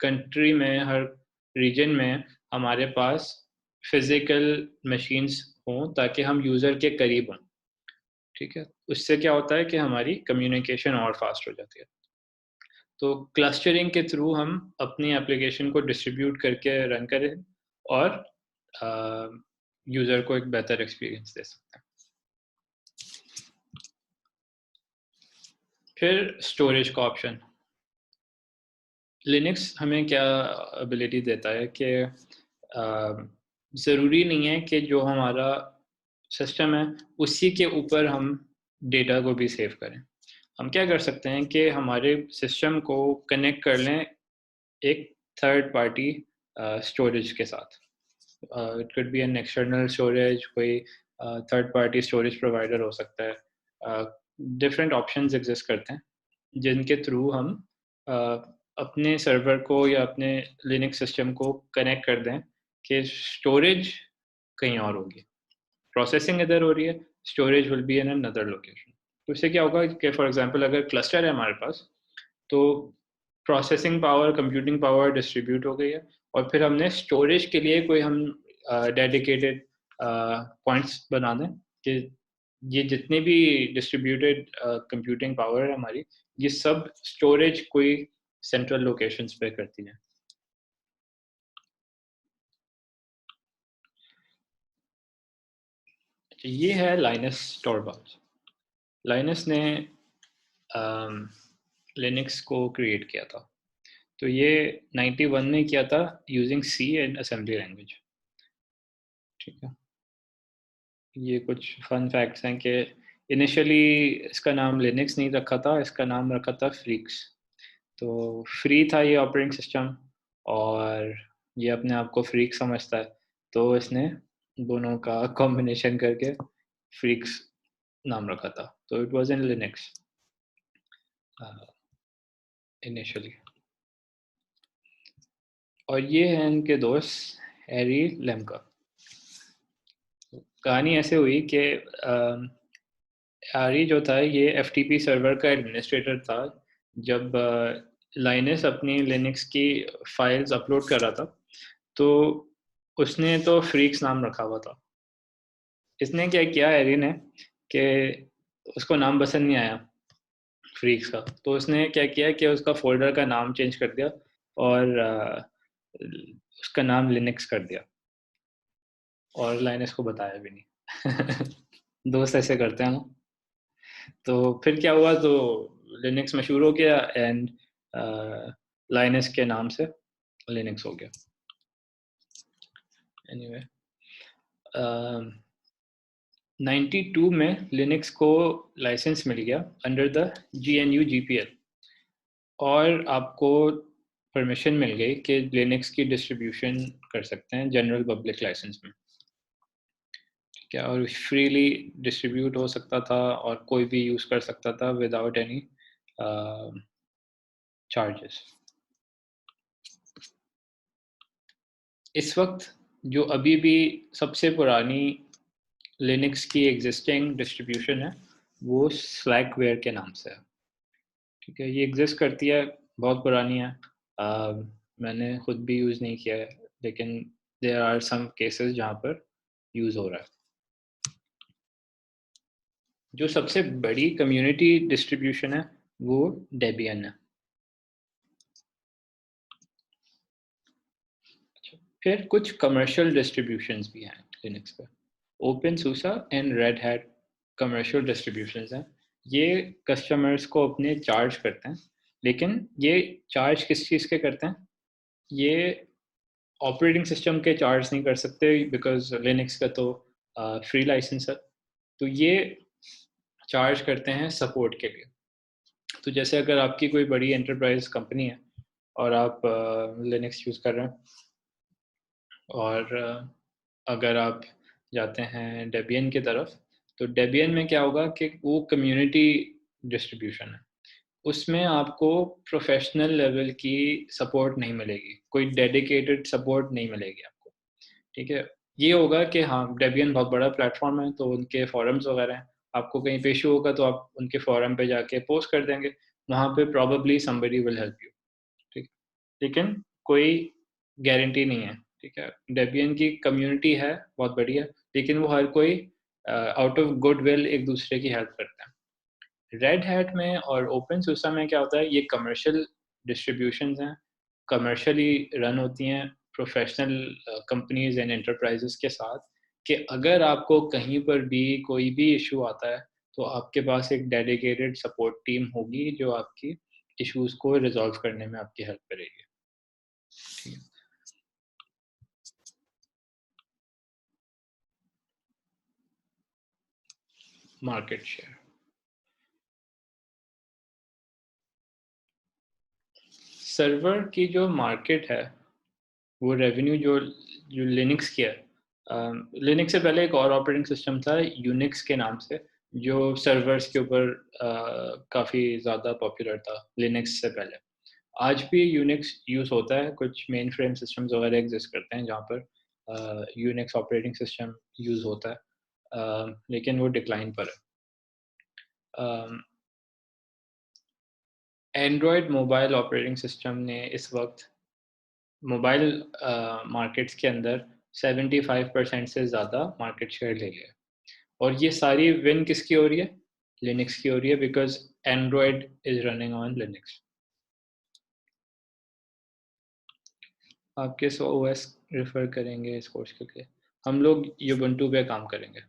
कंट्री में, हर रीजन में हमारे पास फिज़िकल मशीन्स हों ताकि हम यूज़र के करीब हों, ठीक है? उससे क्या होता है कि हमारी कम्युनिकेशन और फ़ास्ट हो जाती है। तो क्लस्टरिंग के थ्रू हम अपनी एप्लीकेशन को डिस्ट्रीब्यूट करके रन करें और यूज़र को एक बेहतर एक्सपीरियंस दे सकते हैं। फिर स्टोरेज का ऑप्शन। लिनक्स हमें क्या एबिलिटी देता है कि ज़रूरी नहीं है कि जो हमारा सिस्टम है, उसी के ऊपर हम डेटा को भी सेव करें। हम क्या कर सकते हैं कि हमारे सिस्टम को कनेक्ट कर लें एक थर्ड पार्टी स्टोरेज के साथ। It could be an external storage, कोई थर्ड पार्टी स्टोरेज प्रोवाइडर हो सकता है। डिफरेंट ऑप्शंस एग्जिस्ट करते हैं, जिनके थ्रू हम अ, अपने सर्वर को या अपने लिनक्स सिस्टम को कनेक्ट कर दें कि स्टोरेज कहीं और होगी। प्रोसेसिंग इधर हो रही है, storage will be in another location. तो इससे क्या होगा कि फॉर एग्ज़ाम्पल अगर क्लस्टर है हमारे पास, तो processing power, computing power distribute हो गई है और फिर हमने स्टोरेज के लिए कोई हम डेडिकेटेड पॉइंट्स बना दें कि ये जितनी भी डिस्ट्रीब्यूटेड कंप्यूटिंग पावर है हमारी, ये सब स्टोरेज कोई सेंट्रल लोकेशंस पे करती है। तो ये है लाइनस टॉरवाल्ड्स। लाइनस ने लिनक्स को क्रिएट किया था। तो ये 91 में किया था using C and assembly language. ठीक है। ये कुछ फन फैक्ट्स हैं कि इनिशियली इसका नाम लिनक्स नहीं रखा था, इसका नाम रखा था फ्रीक्स। तो फ्री था ये ऑपरेटिंग सिस्टम और ये अपने आप को फ्रीक समझता है, तो इसने दोनों का कॉम्बिनेशन करके फ्रीक्स नाम रखा था। तो it was in Linux initially. और ये हैं इनके दोस्त हैरी लेम्का। कहानी ऐसे हुई कि आरी जो था ये एफटीपी सर्वर का एडमिनिस्ट्रेटर था जब लाइनस अपनी लिनक्स की फाइल्स अपलोड कर रहा था, तो उसने तो फ्रीक्स नाम रखा हुआ था। इसने क्या किया एरी ने कि उसको नाम पसंद नहीं आया फ्रीक्स का, तो उसने क्या किया कि उसका फ़ोल्डर का नाम चेंज कर दिया और उसका नाम लिनक्स कर दिया और लाइनस को बताया भी नहीं। दोस्त ऐसे करते हैं ना। तो फिर क्या हुआ, तो लिनक्स मशहूर हो गया एंड लाइनस के नाम से लिनक्स हो गया। एनीवे, 92 में लिनक्स को लाइसेंस मिल गया अंडर द GNU GPL और आपको परमिशन मिल गई कि लिनक्स की डिस्ट्रीब्यूशन कर सकते हैं जनरल पब्लिक लाइसेंस में। ठीक है, और फ्रीली डिस्ट्रीब्यूट हो सकता था और कोई भी यूज़ कर सकता था विदाउट एनी चार्जेस। इस वक्त जो अभी भी सबसे पुरानी लिनक्स की एग्जिस्टिंग डिस्ट्रीब्यूशन है वो स्लैकवेयर के नाम से है। ठीक है, ये एग्जिस्ट करती है, बहुत पुरानी है। मैंने खुद भी यूज़ नहीं किया है, लेकिन देयर आर सम केसेस जहाँ पर यूज़ हो रहा है। जो सबसे बड़ी कम्युनिटी डिस्ट्रीब्यूशन है वो डेबियन है। अच्छा, फिर कुछ कमर्शियल डिस्ट्रीब्यूशंस भी हैं लिनक्स पे। Open सूसा and red hat commercial distributions हैं। ये कस्टमर्स को अपने चार्ज करते हैं, लेकिन ये चार्ज किस चीज़ के करते हैं? ये ऑपरेटिंग सिस्टम के चार्ज नहीं कर सकते बिकॉज लिनक्स का तो फ्री लाइसेंस है। तो ये चार्ज करते हैं सपोर्ट के लिए। तो जैसे अगर आपकी कोई बड़ी एंटरप्राइज कंपनी है और आप लिनक्स यूज़ कर रहे हैं और अगर आप जाते हैं डेबियन की तरफ, तो डेबियन में क्या होगा कि वो कम्युनिटी डिस्ट्रीब्यूशन है। उसमें आपको प्रोफेशनल लेवल की सपोर्ट नहीं मिलेगी, कोई डेडिकेटेड सपोर्ट नहीं मिलेगी आपको। ठीक है, ये होगा कि हाँ डेबियन बहुत बड़ा प्लेटफॉर्म है तो उनके फॉरम्स वगैरह हैं, आपको कहीं पे इशू होगा तो आप उनके फॉरम पे जाके पोस्ट कर देंगे, वहाँ पे probably somebody will help you. ठीक, लेकिन कोई गारंटी नहीं है। ठीक है, डेबियन की कम्युनिटी है बहुत बढ़िया, लेकिन वो हर कोई आउट ऑफ गुड विल एक दूसरे की हेल्प करता है। रेड हैट में और ओपन सोर्स में क्या होता है, ये कमर्शियल डिस्ट्रीब्यूशंस हैं, कमर्शियली रन होती हैं प्रोफेशनल कंपनीज एंड एंटरप्राइजेस के साथ, कि अगर आपको कहीं पर भी कोई भी इशू आता है तो आपके पास एक डेडिकेटेड सपोर्ट टीम होगी जो आपकी इश्यूज को रिजॉल्व करने में आपकी हेल्प करेगी। मार्केट शेयर, सर्वर की जो मार्केट है वो रेवेन्यू जो जो लिनक्स की है। लिनक्स से पहले एक और ऑपरेटिंग सिस्टम था यूनिक्स के नाम से, जो सर्वर्स के ऊपर काफ़ी ज़्यादा पॉपुलर था लिनक्स से पहले। आज भी यूनिक्स यूज़ होता है, कुछ मेन फ्रेम सिस्टम्स वगैरह एग्जिस्ट करते हैं जहाँ पर यूनिक्स ऑपरेटिंग सिस्टम यूज़ होता है, लेकिन वो डिक्लाइन पर है। एंड्रॉयड मोबाइल ऑपरेटिंग सिस्टम ने इस वक्त मोबाइल मार्केट्स के अंदर 75% से ज़्यादा मार्केट शेयर ले लिया, और ये सारी विन किसकी हो रही है? लिनक्स की हो रही है, because Android is running on Linux. आप किस ओएस रेफर करेंगे इस कोर्स के लिए? हम लोग यूबंटू पे काम करेंगे।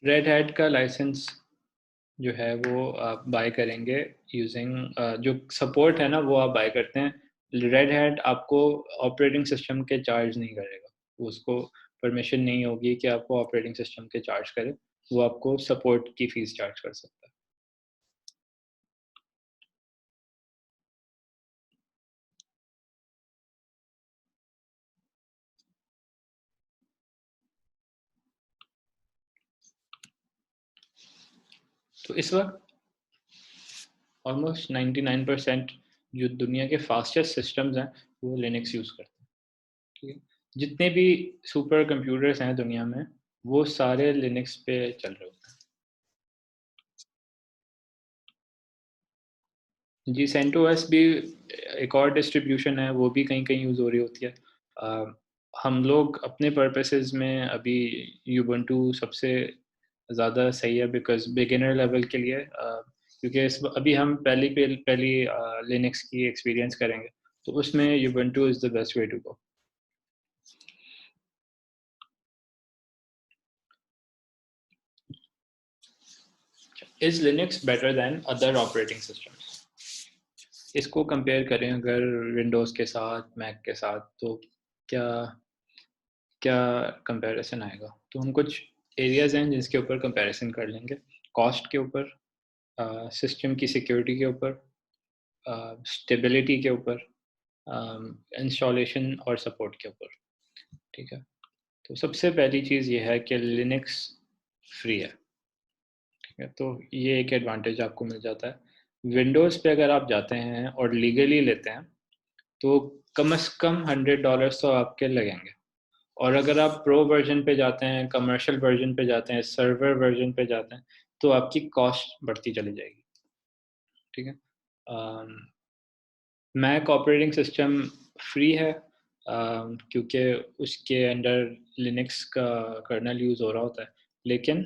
रेड हैट का लाइसेंस जो है वो आप बाय करेंगे यूजिंग जो सपोर्ट है ना वो आप बाय करते हैं। रेड हैट आपको ऑपरेटिंग सिस्टम के चार्ज नहीं करेगा, उसको परमिशन नहीं होगी कि आपको ऑपरेटिंग सिस्टम के चार्ज करे, वो आपको सपोर्ट की फीस चार्ज कर सकता है। तो इस वक्त ऑलमोस्ट 99% जो दुनिया के फास्टेस्ट सिस्टम्स हैं वो लिनक्स यूज़ करते हैं। ठीक है, जितने भी सुपर कंप्यूटर्स हैं दुनिया में, वो सारे लिनक्स पे चल रहे होते हैं। जी, सेंटोस भी एक और डिस्ट्रीब्यूशन है, वो भी कहीं-कहीं यूज़ हो रही होती है। हम लोग अपने पर्पसेज़ में अभी यूबंटू सबसे ज़्यादा सही है बिकॉज़ बिगिनर लेवल के लिए क्योंकि अभी हम पहली लिनक्स की एक्सपीरियंस करेंगे, तो उसमें Ubuntu is the best way to go. Is Linux better than other operating systems? इसको कंपेयर करें अगर विंडोज़ के साथ, मैक के साथ, तो क्या क्या कंपैरिज़न आएगा? तो हम कुछ एरियाज़ हैं जिसके ऊपर कंपैरिज़न कर लेंगे। कॉस्ट के ऊपर, सिस्टम की सिक्योरिटी के ऊपर, स्टेबिलिटी के ऊपर, इंस्टॉलेशन और सपोर्ट के ऊपर, ठीक है? तो सबसे पहली चीज़ ये है कि लिनक्स फ्री है, ठीक है? तो ये एक एडवांटेज आपको मिल जाता है। विंडोज़ पे अगर आप जाते हैं और लीगली लेते हैं, तो कम से कम $100 तो आपके लगेंगे। और अगर आप प्रो वर्ज़न पे जाते हैं, कमर्शियल वर्ज़न पे जाते हैं, सर्वर वर्ज़न पे जाते हैं, तो आपकी कॉस्ट बढ़ती चली जाएगी, ठीक है? अम, मैक ऑपरेटिंग सिस्टम फ्री है क्योंकि उसके अंडर लिनक्स का कर्नेल यूज़ हो रहा होता है। लेकिन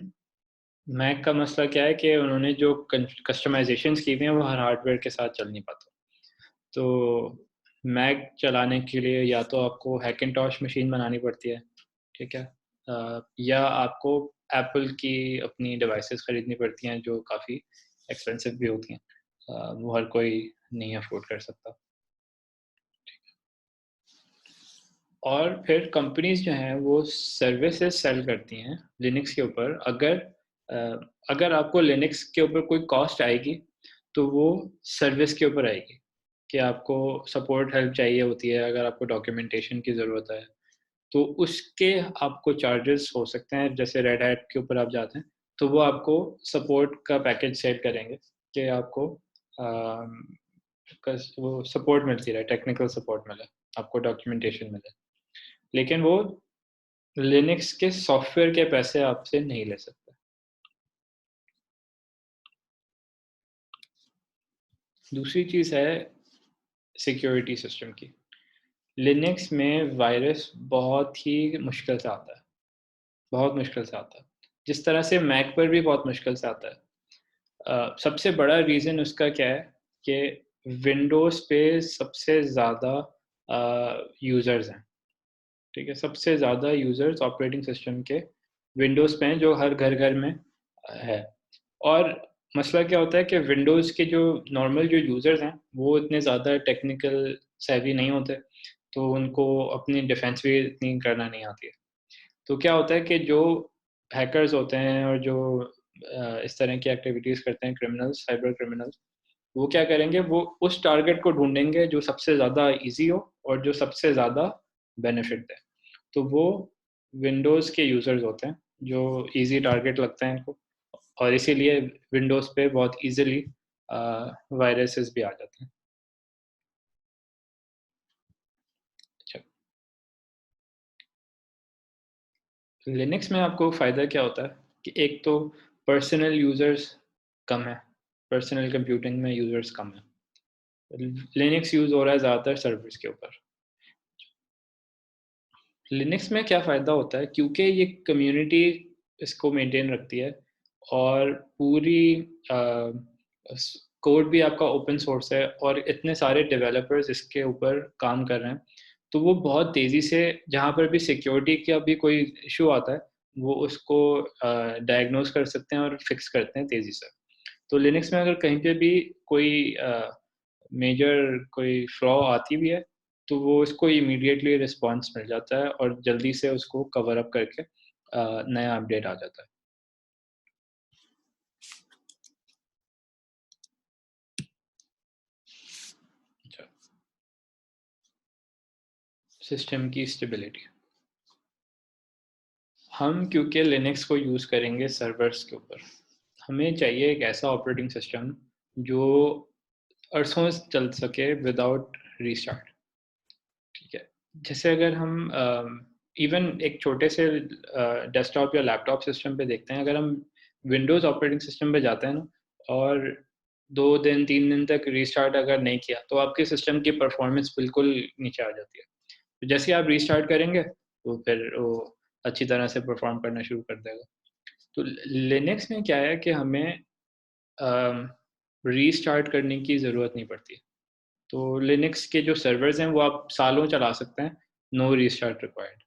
मैक का मसला क्या है कि उन्होंने जो कस्टमाइज़ेशंस की हुई हैं, वो हर हार्डवेयर के साथ चल नहीं पाता। तो मैक चलाने के लिए या तो आपको हैकिंटॉश मशीन बनानी पड़ती है, ठीक है? या आपको एप्पल की अपनी डिवाइसेस खरीदनी पड़ती हैं जो काफ़ी एक्सपेंसिव भी होती हैं। वो हर कोई नहीं अफ़ोर्ड कर सकता। और फिर कंपनीज़ जो हैं वो सर्विसेज़ सेल करती हैं लिनक्स के ऊपर। अगर आपको लिनक्स के ऊपर कोई कॉस्ट आएगी, तो वो सर्विस के ऊपर आएगी, कि आपको सपोर्ट हेल्प चाहिए होती है, अगर आपको डॉक्यूमेंटेशन की ज़रूरत है, तो उसके आपको चार्जेस हो सकते हैं। जैसे रेड हैट के ऊपर आप जाते हैं, तो वो आपको सपोर्ट का पैकेज सेल करेंगे कि आपको कस वो सपोर्ट मिलती रहे, टेक्निकल सपोर्ट मिले, आपको डॉक्यूमेंटेशन मिले। लेकिन वो लिनक्स के सॉफ्टवेयर के पैसे आपसे नहीं ले सकते। दूसरी चीज़ है सिक्योरिटी सिस्टम की। लिनक्स में वायरस बहुत ही मुश्किल से आता है, बहुत मुश्किल से आता है। जिस तरह से मैक पर भी बहुत मुश्किल से आता है। सबसे बड़ा रीज़न उसका क्या है कि विंडोज़ पे सबसे ज़्यादा यूज़र्स हैं, ठीक है? सबसे ज़्यादा यूज़र्स ऑपरेटिंग सिस्टम के विंडोज़ पे हैं, जो हर घर-घर में है। और मसला क्या होता है कि विंडोज़ के जो नॉर्मल जो यूज़र्स हैं, वो इतने ज़्यादा टेक्निकल सेवी नहीं होते, तो उनको अपनी डिफेंस भी इतनी करना नहीं आती है। तो क्या होता है कि जो हैकर्स होते हैं और जो इस तरह की एक्टिविटीज़ करते हैं क्रिमिनल्स, साइबर क्रिमिनल्स, वो क्या करेंगे, वो उस टारगेट को ढूँढेंगे जो सबसे ज़्यादा ईज़ी हो और जो सबसे ज़्यादा बेनिफिट दे। तो वो विंडोज़ के यूज़र्स होते हैं, जो ईज़ी टारगेट लगते हैं इनको, और इसीलिए विंडोज़ पे बहुत ईज़िली वायरसेस भी आ जाते हैं। अच्छा, लिनक्स में आपको फ़ायदा क्या होता है कि एक तो पर्सनल यूज़र्स कम है, पर्सनल कंप्यूटिंग में यूज़र्स कम है। लिनक्स यूज़ हो रहा है ज़्यादातर सर्वर्स के ऊपर। लिनक्स में क्या फ़ायदा होता है, क्योंकि ये कम्युनिटी इसको मेंटेन रखती है और पूरी अ, कोड भी आपका ओपन सोर्स है और इतने सारे डेवलपर्स इसके ऊपर काम कर रहे हैं, तो वो बहुत तेज़ी से, जहाँ पर भी सिक्योरिटी का भी कोई इशू आता है, वो उसको डायग्नोज कर सकते हैं और फिक्स करते हैं तेज़ी से। तो लिनक्स में अगर कहीं पे भी कोई मेजर कोई फ्लॉ आती भी है, तो वो उसको इमीडिएटली रिस्पॉन्स मिल जाता है और जल्दी से उसको कवर अप करके नया अपडेट आ जाता है। अच्छा, सिस्टम की स्टेबिलिटी। हम क्योंकि लिनक्स को यूज़ करेंगे सर्वर्स के ऊपर, हमें चाहिए एक ऐसा ऑपरेटिंग सिस्टम जो अरसों चल सके विदाउट रीस्टार्ट, ठीक है? जैसे अगर हम इवन एक छोटे से डेस्कटॉप या लैपटॉप सिस्टम पे देखते हैं, अगर हम विंडोज़ ऑपरेटिंग सिस्टम पे जाते हैं ना और 2 दिन 3 दिन तक रीस्टार्ट अगर नहीं किया, तो आपके सिस्टम की परफॉर्मेंस बिल्कुल नीचे आ जाती है। तो जैसे ही आप रीस्टार्ट करेंगे, तो फिर वो अच्छी तरह से परफॉर्म करना शुरू कर देगा। तो लिनक्स में क्या है कि हमें अ, रीस्टार्ट करने की ज़रूरत नहीं पड़ती। तो लिनक्स के जो सर्वर्स हैं वो आप सालों चला सकते हैं, नो रीस्टार्ट रिक्वायर्ड।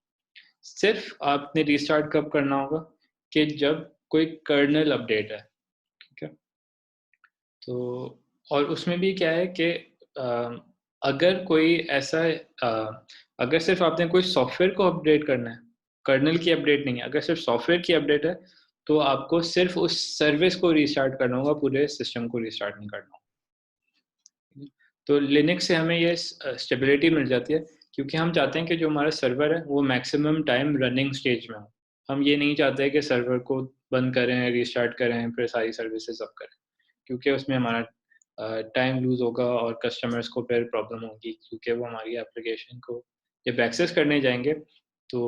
सिर्फ आपने रीस्टार्ट कब करना होगा कि जब कोई कर्नेल अपडेट है, ठीक है? तो और उसमें भी क्या है कि अगर कोई ऐसा अगर सिर्फ आपने कोई सॉफ्टवेयर को अपडेट करना है, कर्नेल की अपडेट नहीं है, अगर सिर्फ सॉफ्टवेयर की अपडेट है, तो आपको सिर्फ उस सर्विस को रीस्टार्ट करना होगा, पूरे सिस्टम को रीस्टार्ट नहीं करना होगा। तो लिनक्स से हमें ये स्टेबिलिटी मिल जाती है, क्योंकि हम चाहते हैं कि जो हमारा सर्वर है वो मैक्सिमम टाइम रनिंग स्टेज में हो। हम ये नहीं चाहते कि सर्वर को बंद करें, रीस्टार्ट करें, फिर सारी सर्विसेज अप करें, क्योंकि उसमें हमारा टाइम लूज़ होगा और कस्टमर्स को फिर प्रॉब्लम होगी, क्योंकि वो हमारी एप्लीकेशन को जब एक्सेस करने जाएँगे, तो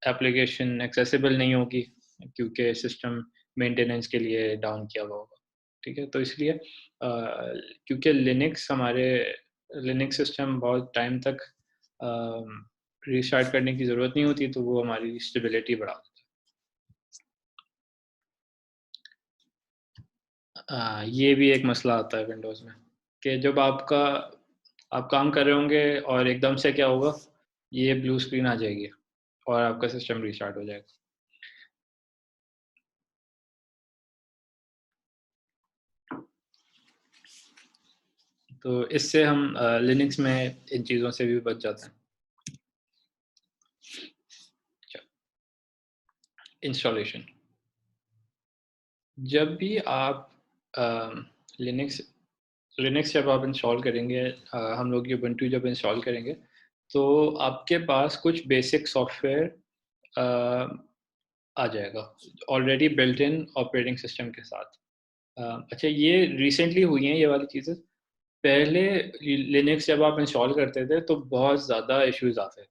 एप्लीकेशन एक्सेसिबल नहीं होगी, क्योंकि सिस्टम मेंटेनेंस के लिए डाउन किया हुआ होगा। ठीक है? तो इसलिए क्योंकि लिनक्स सिस्टम बहुत टाइम तक रीस्टार्ट करने की ज़रूरत नहीं होती, तो वो हमारी स्टेबिलिटी बढ़ा देता है। ये भी एक मसला आता है विंडोज़ में, कि जब आप काम कर रहे होंगे और एकदम से क्या होगा, ये ब्लू स्क्रीन आ जाएगी और आपका सिस्टम रीस्टार्ट हो जाएगा। तो इससे हम लिनक्स में इन चीज़ों से भी बच जाते हैं। अच्छा, इंस्टॉलेशन। जब भी आप अ, लिनक्स लिनक्स जब आप इंस्टॉल करेंगे, हम लोग ubuntu जब इंस्टॉल करेंगे, तो आपके पास कुछ बेसिक सॉफ्टवेयर अ, आ जाएगा already built in operating system के साथ। अच्छा, ये रिसेंटली हुई हैं ये वाली चीज़ें। पहले लिनक्स जब आप इंस्टॉल करते थे तो बहुत ज़्यादा इश्यूज़ आते थे,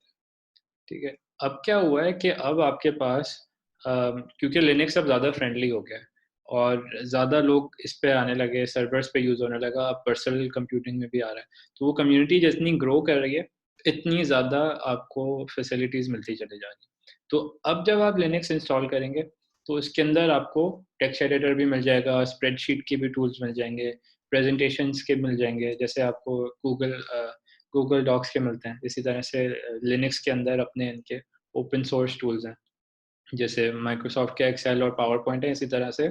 ठीक है? अब क्या हुआ है कि अब आपके पास क्योंकि लिनक्स अब ज़्यादा फ्रेंडली हो गया है और ज़्यादा लोग इस पे आने लगे, सर्वर्स पे यूज़ होने लगा, अब पर्सनल कंप्यूटिंग में भी आ रहा है। तो वो कम्युनिटी जितनी ग्रो कर रही है, इतनी ज़्यादा आपको फैसिलिटीज़ मिलती चली जा रही है। तो अब जब आप लिनक्स इंस्टॉल करेंगे, तो इसके अंदर आपको टेक्स्ट एडिटर भी मिल जाएगा, स्प्रेडशीट के भी टूल्स मिल जाएँगे, प्रेज़ेंटेशंस के मिल जाएँगे, जैसे आपको गूगल डॉक्स के मिलते हैं। इसी तरह से लिनक्स के अंदर अपने इनके ओपन सोर्स टूल्स हैं, जैसे माइक्रोसॉफ्ट के एक्सेल और पावर पॉइंट है, इसी तरह से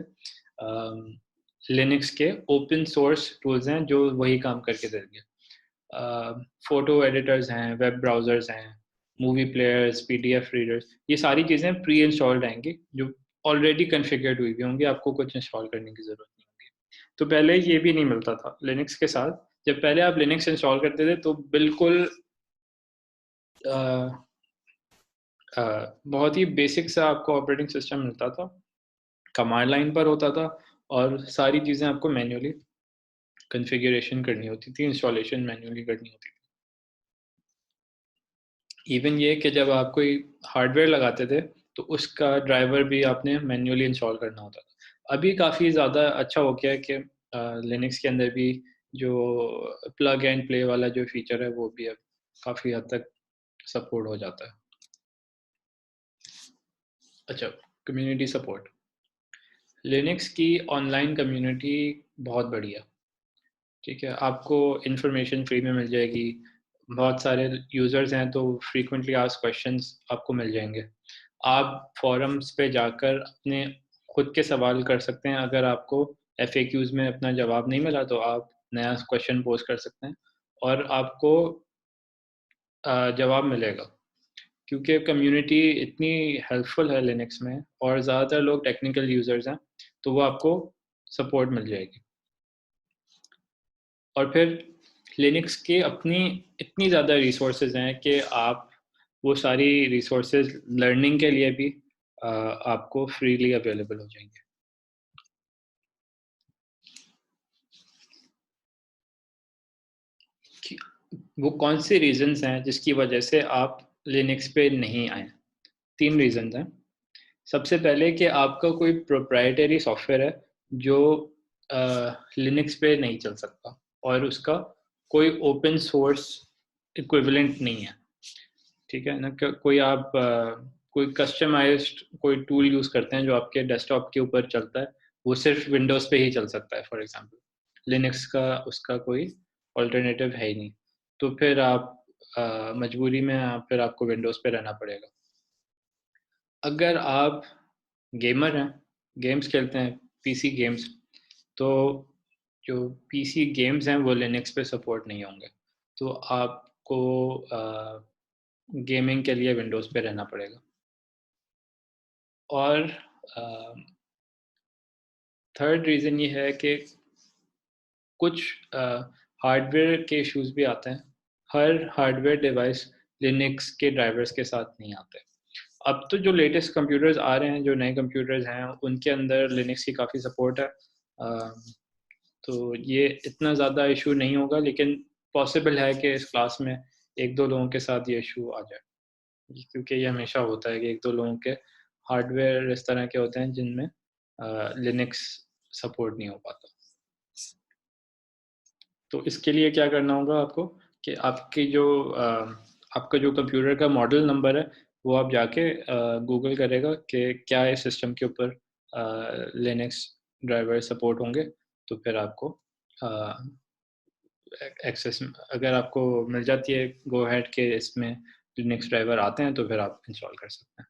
लिनक्स के ओपन सोर्स टूल्स हैं जो वही काम करके देंगे। फ़ोटो एडिटर्स हैं, वेब ब्राउज़र्स हैं, मूवी प्लेयर्स, पीडीएफ रीडर्स, ये सारी चीज़ें प्री इंस्टॉल्ड आएँगी, जो ऑलरेडी कॉन्फ़िगर्ड हुई हुई होंगी, आपको कुछ इंस्टॉल करने की ज़रूरत नहीं होगी। तो पहले ये भी नहीं मिलता था लिनक्स के साथ। जब पहले आप लिनक्स इंस्टॉल करते थे, तो बिल्कुल अ बहुत ही बेसिक सा आपको ऑपरेटिंग सिस्टम मिलता था, कमांड लाइन पर होता था और सारी चीज़ें आपको मैन्युअली कॉन्फ़िगरेशन करनी होती थी, इंस्टॉलेशन मैन्युअली करनी होती थी। इवन ये कि जब आप कोई हार्डवेयर लगाते थे, तो उसका ड्राइवर भी आपने मैन्युअली इंस्टॉल करना होता था। अभी काफ़ी ज़्यादा अच्छा हो गया है कि लिनक्स के अंदर भी जो प्लग एंड प्ले वाला जो फीचर है, वो भी अब काफ़ी हद तक सपोर्ट हो जाता है। अच्छा, कम्युनिटी सपोर्ट। लिनक्स की ऑनलाइन कम्युनिटी बहुत बढ़िया, ठीक है? आपको इन्फॉर्मेशन फ्री में मिल जाएगी, बहुत सारे यूज़र्स हैं तो फ्रीक्वेंटली आस्क्ड क्वेश्चंस आपको मिल जाएँगे। आप फ़ोरम्स पे जाकर अपने खुद के सवाल कर सकते हैं, अगर आपको एफएक्यूज़ में अपना जवाब नहीं मिला तो आप नया क्वेश्चन पोस्ट कर सकते हैं और आपको जवाब मिलेगा। क्योंकि कम्युनिटी इतनी हेल्पफुल है लिनक्स में और ज़्यादातर लोग टेक्निकल यूज़र्स हैं, तो वो आपको सपोर्ट मिल जाएगी। और फिर लिनक्स के अपनी इतनी ज़्यादा रिसोर्सेज़ हैं कि आप वो सारी रिसोर्सेज़ लर्निंग के लिए भी आपको फ्रीली अवेलेबल हो जाएँगे। वो कौन से रीज़न्स हैं जिसकी वजह से आप लिनक्स पे नहीं आए? 3 रीज़न्स हैं। सबसे पहले कि आपका कोई प्रोप्राइटरी सॉफ्टवेयर है जो लिनक्स पे नहीं चल सकता और उसका कोई ओपन सोर्स इक्विवेलेंट नहीं है, ठीक है ना? कोई आप कोई कस्टमाइज़्ड कोई टूल यूज़ करते हैं जो आपके डेस्कटॉप के ऊपर चलता है, वो सिर्फ़ विंडोज़ पे ही चल सकता है फॉर एग्ज़ाम्पल। लिनक्स का उसका कोई अल्टरनेटिव है ही नहीं। तो फिर आप मजबूरी में फिर आपको विंडोज़ पे रहना पड़ेगा। अगर आप गेमर हैं, गेम्स खेलते हैं, पीसी गेम्स, तो जो पीसी गेम्स हैं वो लिनक्स पे सपोर्ट नहीं होंगे। तो आपको गेमिंग के लिए विंडोज़ पे रहना पड़ेगा। और अ, थर्ड रीज़न ये है कि कुछ अ, हार्डवेयर के इश्यूज़ भी आते हैं। हर हार्डवेयर डिवाइस लिनक्स के ड्राइवर्स के साथ नहीं आते। अब तो जो लेटेस्ट कंप्यूटर्स आ रहे हैं, जो नए कंप्यूटर्स हैं, उनके अंदर लिनक्स की काफ़ी सपोर्ट है। तो ये इतना ज़्यादा इश्यू नहीं होगा, लेकिन पॉसिबल है कि इस क्लास में 1-2 लोगों के साथ ये इश्यू आ जाए। क्योंकि ये हमेशा होता है कि 1-2 लोगों के हार्डवेयर इस तरह के होते हैं जिनमें लिनक्स सपोर्ट नहीं हो पाता। तो इसके लिए क्या करना होगा आपको कि आपका जो कंप्यूटर का मॉडल नंबर है, वो आप जाके गूगल करेगा कि क्या इस सिस्टम के ऊपर लिनक्स ड्राइवर सपोर्ट होंगे, तो फिर आपको अ, एक्सेस अगर आपको मिल जाती है गो अहेड के इसमें लिनक्स ड्राइवर आते हैं, तो फिर आप इंस्टॉल कर सकते हैं।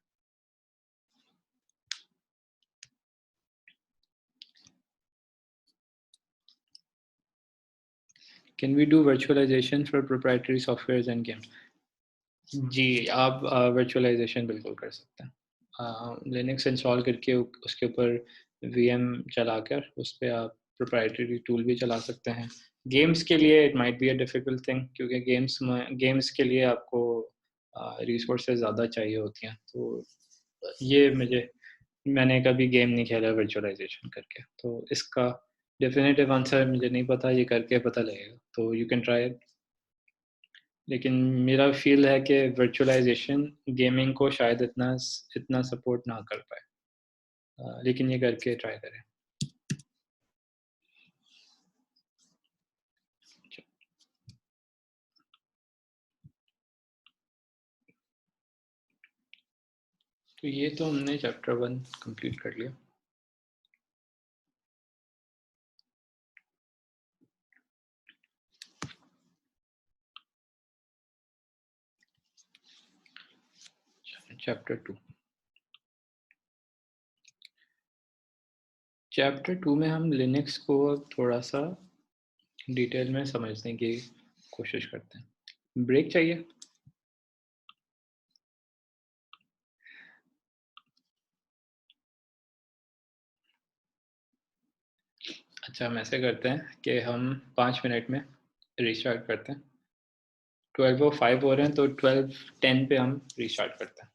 Can we do virtualisation for proprietary softwares and games? जी, आप वर्चुअलाइज़ेशन बिल्कुल कर सकते हैं। लिनक्स इंस्टॉल करके उसके ऊपर वीएम चलाकर उस पे आप प्रोप्राइटरी टूल भी चला सकते हैं। गेम्स के लिए it might be a difficult thing, क्योंकि गेम्स के लिए आपको रिसोर्सेज़ ज़्यादा चाहिए होती हैं। तो ये मैंने कभी गेम नहीं खेला वर्चुअलाइज़ेशन करके, तो इसका डेफिनिटिव आंसर मुझे नहीं पता, ये करके पता लगेगा। तो यू कैन ट्राई इट। लेकिन मेरा फ़ील है कि वर्चुअलाइज़ेशन गेमिंग को शायद इतना सपोर्ट ना कर पाए। लेकिन ये करके ट्राई करें। तो ये तो हमने चैप्टर 1 कंप्लीट कर लिया। चैप्टर 2। चैप्टर 2 में हम लिनक्स को थोड़ा-सा डिटेल में समझने की कोशिश करते हैं। ब्रेक चाहिए? अच्छा, हम ऐसे करते हैं कि हम 5 मिनट में रीस्टार्ट करते हैं। 12:05 हो रहे हैं, तो 12:10 पे हम रीस्टार्ट करते हैं।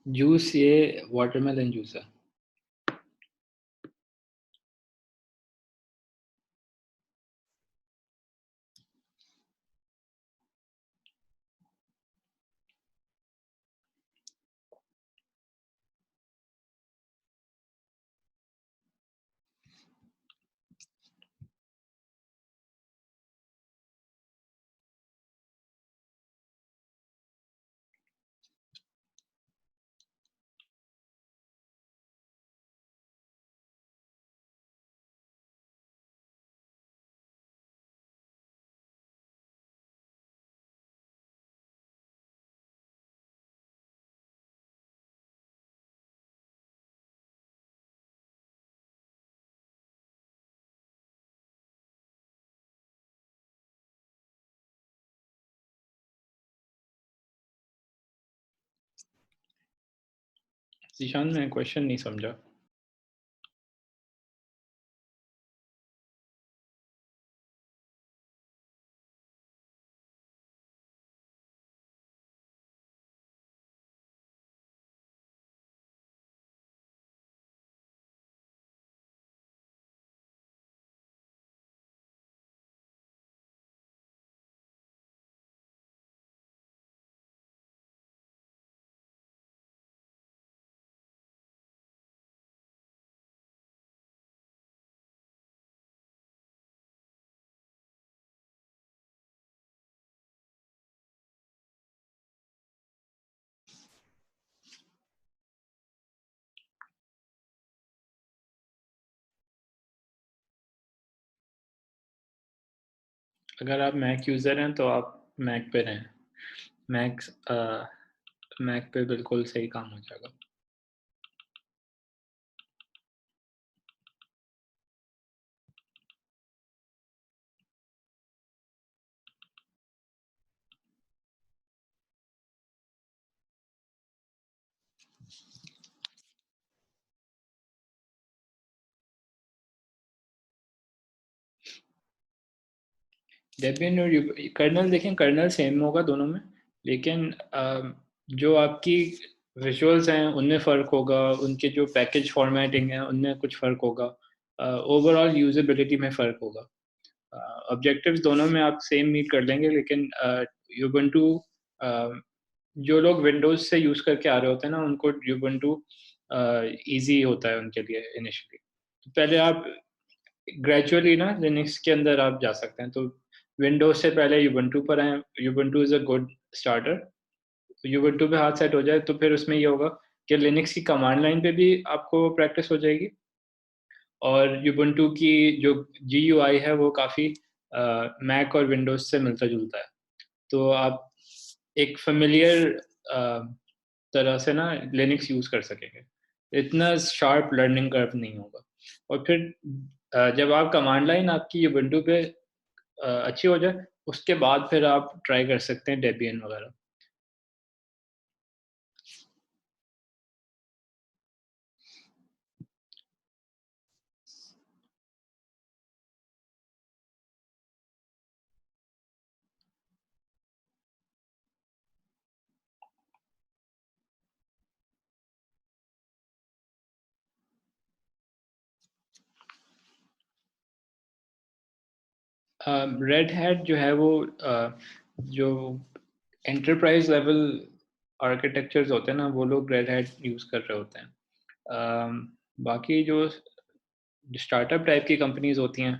जूस ये वाटरमेलन जूस है। ज़ीशान, मैं क्वेश्चन नहीं समझा। अगर आप मैक यूज़र हैं तो आप मैक पे रहें। मैक्स मैक पे बिल्कुल सही काम हो जाएगा। डेबियन और कर्नल देखें, कर्नल सेम होगा दोनों में, लेकिन जो आपकी विजुअल्स हैं उनमें फ़र्क होगा, उनके जो पैकेज फॉर्मेटिंग है उनमें कुछ फ़र्क होगा, ओवरऑल यूज़ेबिलिटी में फ़र्क होगा। ऑब्जेक्टिव्स दोनों में आप सेम मीट कर लेंगे, लेकिन यूबंटू जो लोग विंडोज़ से यूज़ करके आ रहे होते हैं ना, उनको यूबंटू ईज़ी होता है उनके लिए इनिशियली। तो पहले आप ग्रेजुअली ना लिनक्स के अंदर आप जा सकते हैं, तो विंडोज़ से पहले यूबंटू पर आएँ, Ubuntu is a good starter. Ubuntu पे हाथ सेट हो जाए तो फिर उसमें ये होगा कि लिनक्स की कमांड लाइन पे भी आपको प्रैक्टिस हो जाएगी, और यूबंटू की जो जीयूआई है वो काफ़ी मैक और विंडोज़ से मिलता-जुलता है। तो आप एक फ़ैमिलियर तरह से ना लिनक्स यूज़ कर सकेंगे। इतना शार्प लर्निंग कर्व नहीं होगा। और फिर जब आप कमांड लाइन आपकी यूबंटू पे अच्छी हो जाए, उसके बाद फिर आप ट्राई कर सकते हैं डेबियन वगैरह। रेड हैट जो है वो जो एंटरप्राइज़ लेवल आर्किटेक्चर्स होते हैं ना, वो लोग रेड हैट यूज़ कर रहे होते हैं। बाकी जो स्टार्टअप टाइप की कंपनीज़ होती हैं,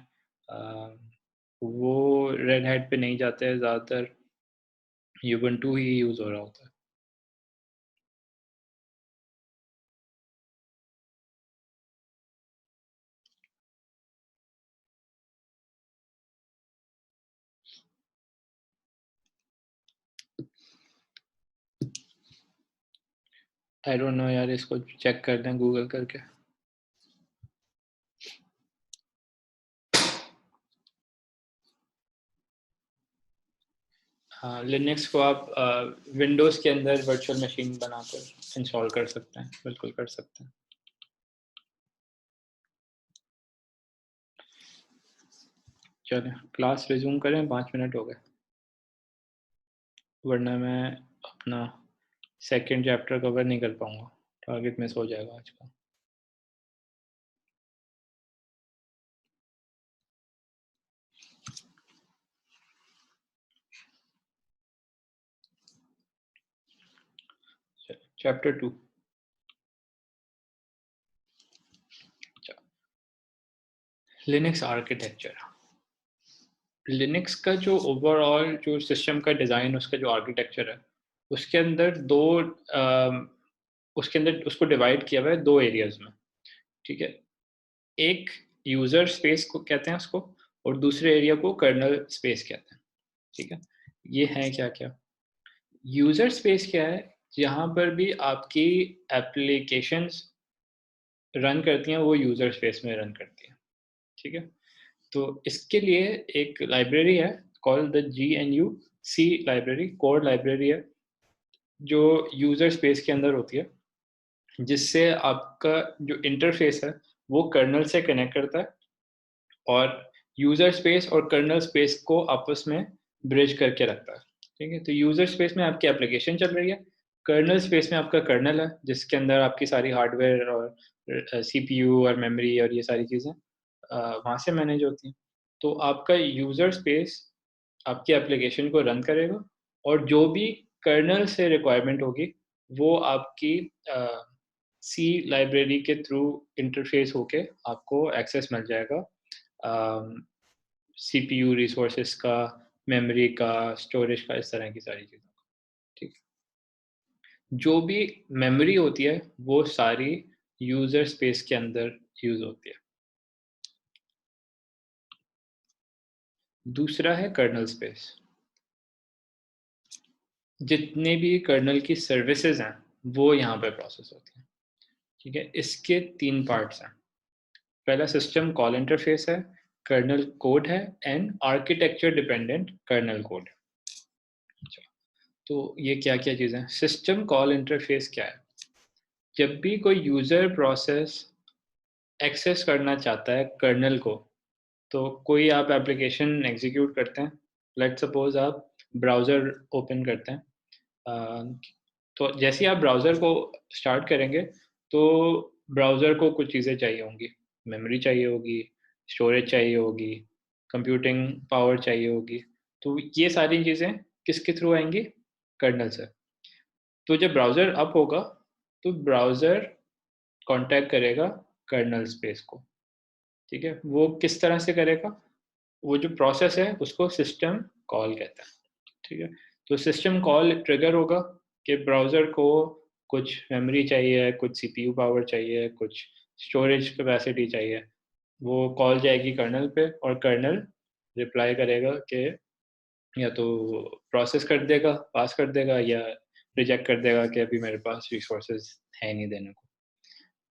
वो रेड हैट पे नहीं जाते हैं, ज़्यादातर यूबंटू ही यूज़ हो रहा होता है। आई डोंट नो यार, इसको चेक कर लें गूगल करके। हाँ, लिनक्स को आप विंडोज़ के अंदर वर्चुअल मशीन बनाकर इंस्टॉल कर सकते हैं, बिल्कुल कर सकते हैं। चलें, क्लास रिज़्यूम करें, 5 मिनट हो गए, वरना मैं अपना सेकंड चैप्टर कवर नहीं कर पाऊँगा, टारगेट मिस हो जाएगा आज का। चैप्टर 2। अच्छा, लिनक्स आर्किटेक्चर। लिनक्स का जो ओवरऑल जो सिस्टम का डिज़ाइन, उसका जो आर्किटेक्चर है, उसके अंदर 2 उसके अंदर उसको डिवाइड किया हुआ है 2 एरियाज़ में, ठीक है? एक यूज़र स्पेस को कहते हैं उसको, और दूसरे एरिया को कर्नेल स्पेस कहते हैं, ठीक है? ये है क्या-क्या? यूज़र स्पेस क्या है? जहाँ पर भी आपकी एप्लीकेशंस रन करती हैं, वो यूज़र स्पेस में रन करती हैं, ठीक है? तो इसके लिए एक लाइब्रेरी है called the GNU-C library, code library है, जो यूज़र स्पेस के अंदर होती है। जिससे आपका जो इंटरफेस है वो कर्नल से कनेक्ट करता है और यूज़र स्पेस और कर्नल स्पेस को आपस में ब्रिज करके रखता है, ठीक है? तो यूज़र स्पेस में आपकी एप्लीकेशन चल रही है, कर्नल स्पेस में आपका कर्नल है, जिसके अंदर आपकी सारी हार्डवेयर और सीपीयू और मेमोरी और ये सारी चीज़ें वहाँ से मैनेज होती हैं। तो आपका यूज़र स्पेस आपकी एप्लीकेशन को रन करेगा और जो भी कर्नल से रिक्वायरमेंट होगी, वो आपकी सी लाइब्रेरी के थ्रू इंटरफ़ेस होके आपको एक्सेस मिल जाएगा सीपीयू रिसोर्सेज़ का, मेमोरी का, स्टोरेज का, इस तरह की सारी चीज़ों का, ठीक है। जो भी मेमोरी होती है, वो सारी यूज़र स्पेस के अंदर यूज़ होती है। दूसरा है कर्नेल स्पेस। जितने भी कर्नेल की सर्विसेज़ हैं, वो यहाँ पे प्रोसेस होती हैं, ठीक है। इसके 3 पार्ट्स हैं। पहला सिस्टम कॉल इंटरफ़ेस है, कर्नेल कोड है and architecture dependent kernel code है। अच्छा, तो ये क्या-क्या चीज़ें हैं? सिस्टम कॉल इंटरफ़ेस क्या है? जब भी कोई यूज़र प्रोसेस एक्सेस करना चाहता है कर्नेल को, तो कोई आप एप्लीकेशन एग्ज़ीक्यूट करते हैं, लेट्स सपोज़ आप ब्राउज़र ओपन करते हैं। अ, तो जैसे ही आप ब्राउज़र को स्टार्ट करेंगे, तो ब्राउज़र को कुछ चीज़ें चाहिए होंगी, मेमोरी चाहिए होगी, स्टोरेज चाहिए होगी, कंप्यूटिंग पावर चाहिए होगी। तो ये सारी चीज़ें किसके थ्रू आएँगी? कर्नेल से। तो जब ब्राउज़र अप होगा, तो ब्राउज़र कॉन्टैक्ट करेगा कर्नेल स्पेस को, ठीक है? वो किस तरह से करेगा? वो जो प्रोसेस है उसको सिस्टम कॉल कहते हैं, ठीक है? तो सिस्टम कॉल ट्रिगर होगा कि ब्राउज़र को कुछ मेमोरी चाहिए, कुछ सीपीयू पावर चाहिए, कुछ स्टोरेज कैपेसिटी चाहिए। वो कॉल जाएगी कर्नेल पे और कर्नेल रिप्लाई करेगा कि या तो प्रोसेस कर देगा, पास कर देगा या रिजेक्ट कर देगा कि अभी मेरे पास रिसोर्सेज़ है नहीं देने को,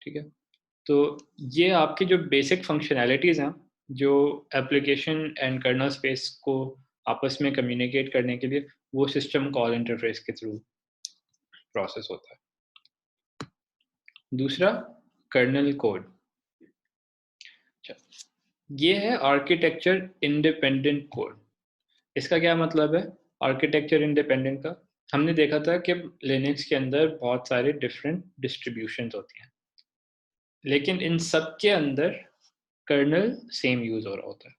ठीक है? तो ये आपकी जो बेसिक फंक्शनैलिटीज़ हैं, जो एप्लीकेशन एंड कर्नेल स्पेस को आपस में कम्युनिकेट करने के लिए वो सिस्टम कॉल इंटरफ़ेस के थ्रू प्रोसेस होता है। दूसरा कर्नेल कोड। अच्छा, ये है आर्किटेक्चर इंडिपेंडेंट कोड। इसका क्या मतलब है आर्किटेक्चर इंडिपेंडेंट का? हमने देखा था कि लिनक्स के अंदर बहुत सारे डिफरेंट डिस्ट्रीब्यूशंस होती हैं, लेकिन इन सब के अंदर कर्नेल सेम यूज़ हो रहा होता है।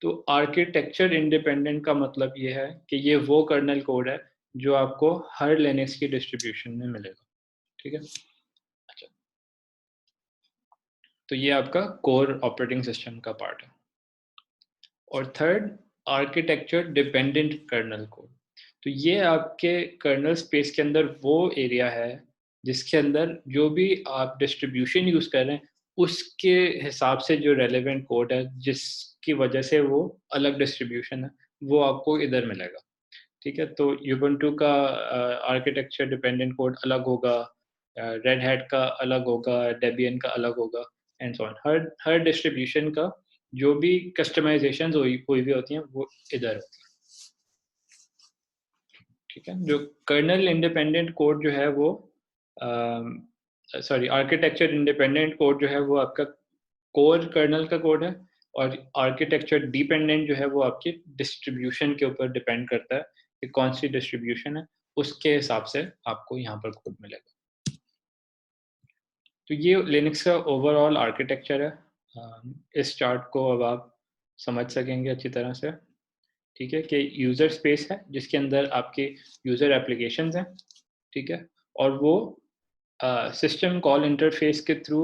तो आर्किटेक्चर इंडिपेंडेंट का मतलब ये है कि ये वो कर्नेल कोड है जो आपको हर लिनक्स की डिस्ट्रीब्यूशन में मिलेगा, ठीक है? अच्छा, तो ये आपका कोर ऑपरेटिंग सिस्टम का पार्ट है। और third architecture dependent kernel code. तो ये आपके कर्नेल स्पेस के अंदर वो एरिया है जिसके अंदर जो भी आप डिस्ट्रीब्यूशन यूज़ कर रहे हैं उसके हिसाब से जो रेलेवेंट कोड है जिसकी वजह से वो अलग डिस्ट्रीब्यूशन है वो आपको इधर मिलेगा, ठीक है? तो यूबंटू का आर्किटेक्चर डिपेंडेंट कोड अलग होगा, रेड हैट का अलग होगा, डेबियन का अलग होगा and so on. Her her distribution का जो भी कस्टमाइज़ेशंस हुई हुई भी होती हैं वो इधर होती हैं, ठीक है? जो कर्नेल इंडिपेंडेंट कोड जो है वो सॉरी आर्किटेक्चर इंडिपेंडेंट कोड जो है वो आपका कोर कर्नेल का कोड है और आर्किटेक्चर डिपेंडेंट जो है वो आपकी डिस्ट्रीब्यूशन के ऊपर डिपेंड करता है कि कौन सी डिस्ट्रीब्यूशन है, उसके हिसाब से आपको यहाँ पर कोड मिलेगा। तो ये लिनक्स का ओवरऑल आर्किटेक्चर है। इस चार्ट को अब आप समझ सकेंगे अच्छी तरह से, ठीक है? कि यूज़र स्पेस है जिसके अंदर आपके यूज़र एप्लीकेशंस हैं, ठीक है? और वो सिस्टम कॉल इंटरफ़ेस के थ्रू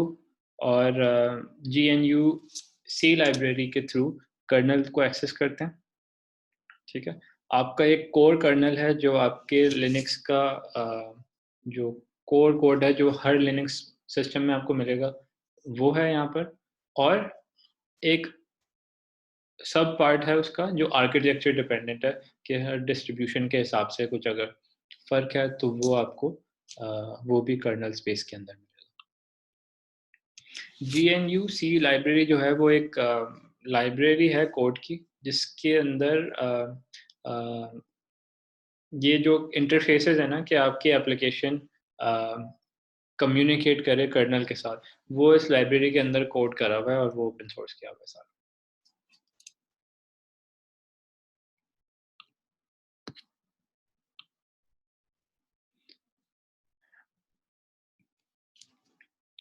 और जीएनयू सी लाइब्रेरी के थ्रू कर्नेल को एक्सेस करते हैं, ठीक है? आपका एक कोर कर्नेल है जो आपके लिनक्स का जो कोर कोड है जो हर लिनक्स सिस्टम में आपको मिलेगा, वो है यहाँ पर और एक सब पार्ट है उसका जो आर्किटेक्चर डिपेंडेंट है कि हर डिस्ट्रीब्यूशन के हिसाब से कुछ अगर फ़र्क है तो वो आपको वो भी कर्नेल स्पेस के अंदर मिलेगा। जीएनयू सी लाइब्रेरी जो है वो एक लाइब्रेरी है कोड की जिसके अंदर अ, ये जो इंटरफेसेस है ना कि आपकी एप्लीकेशन कम्युनिकेट करे कर्नल के साथ, वो इस लाइब्रेरी के अंदर कोड करा हुआ है और वो ओपन सोर्स किया हुआ है सारा।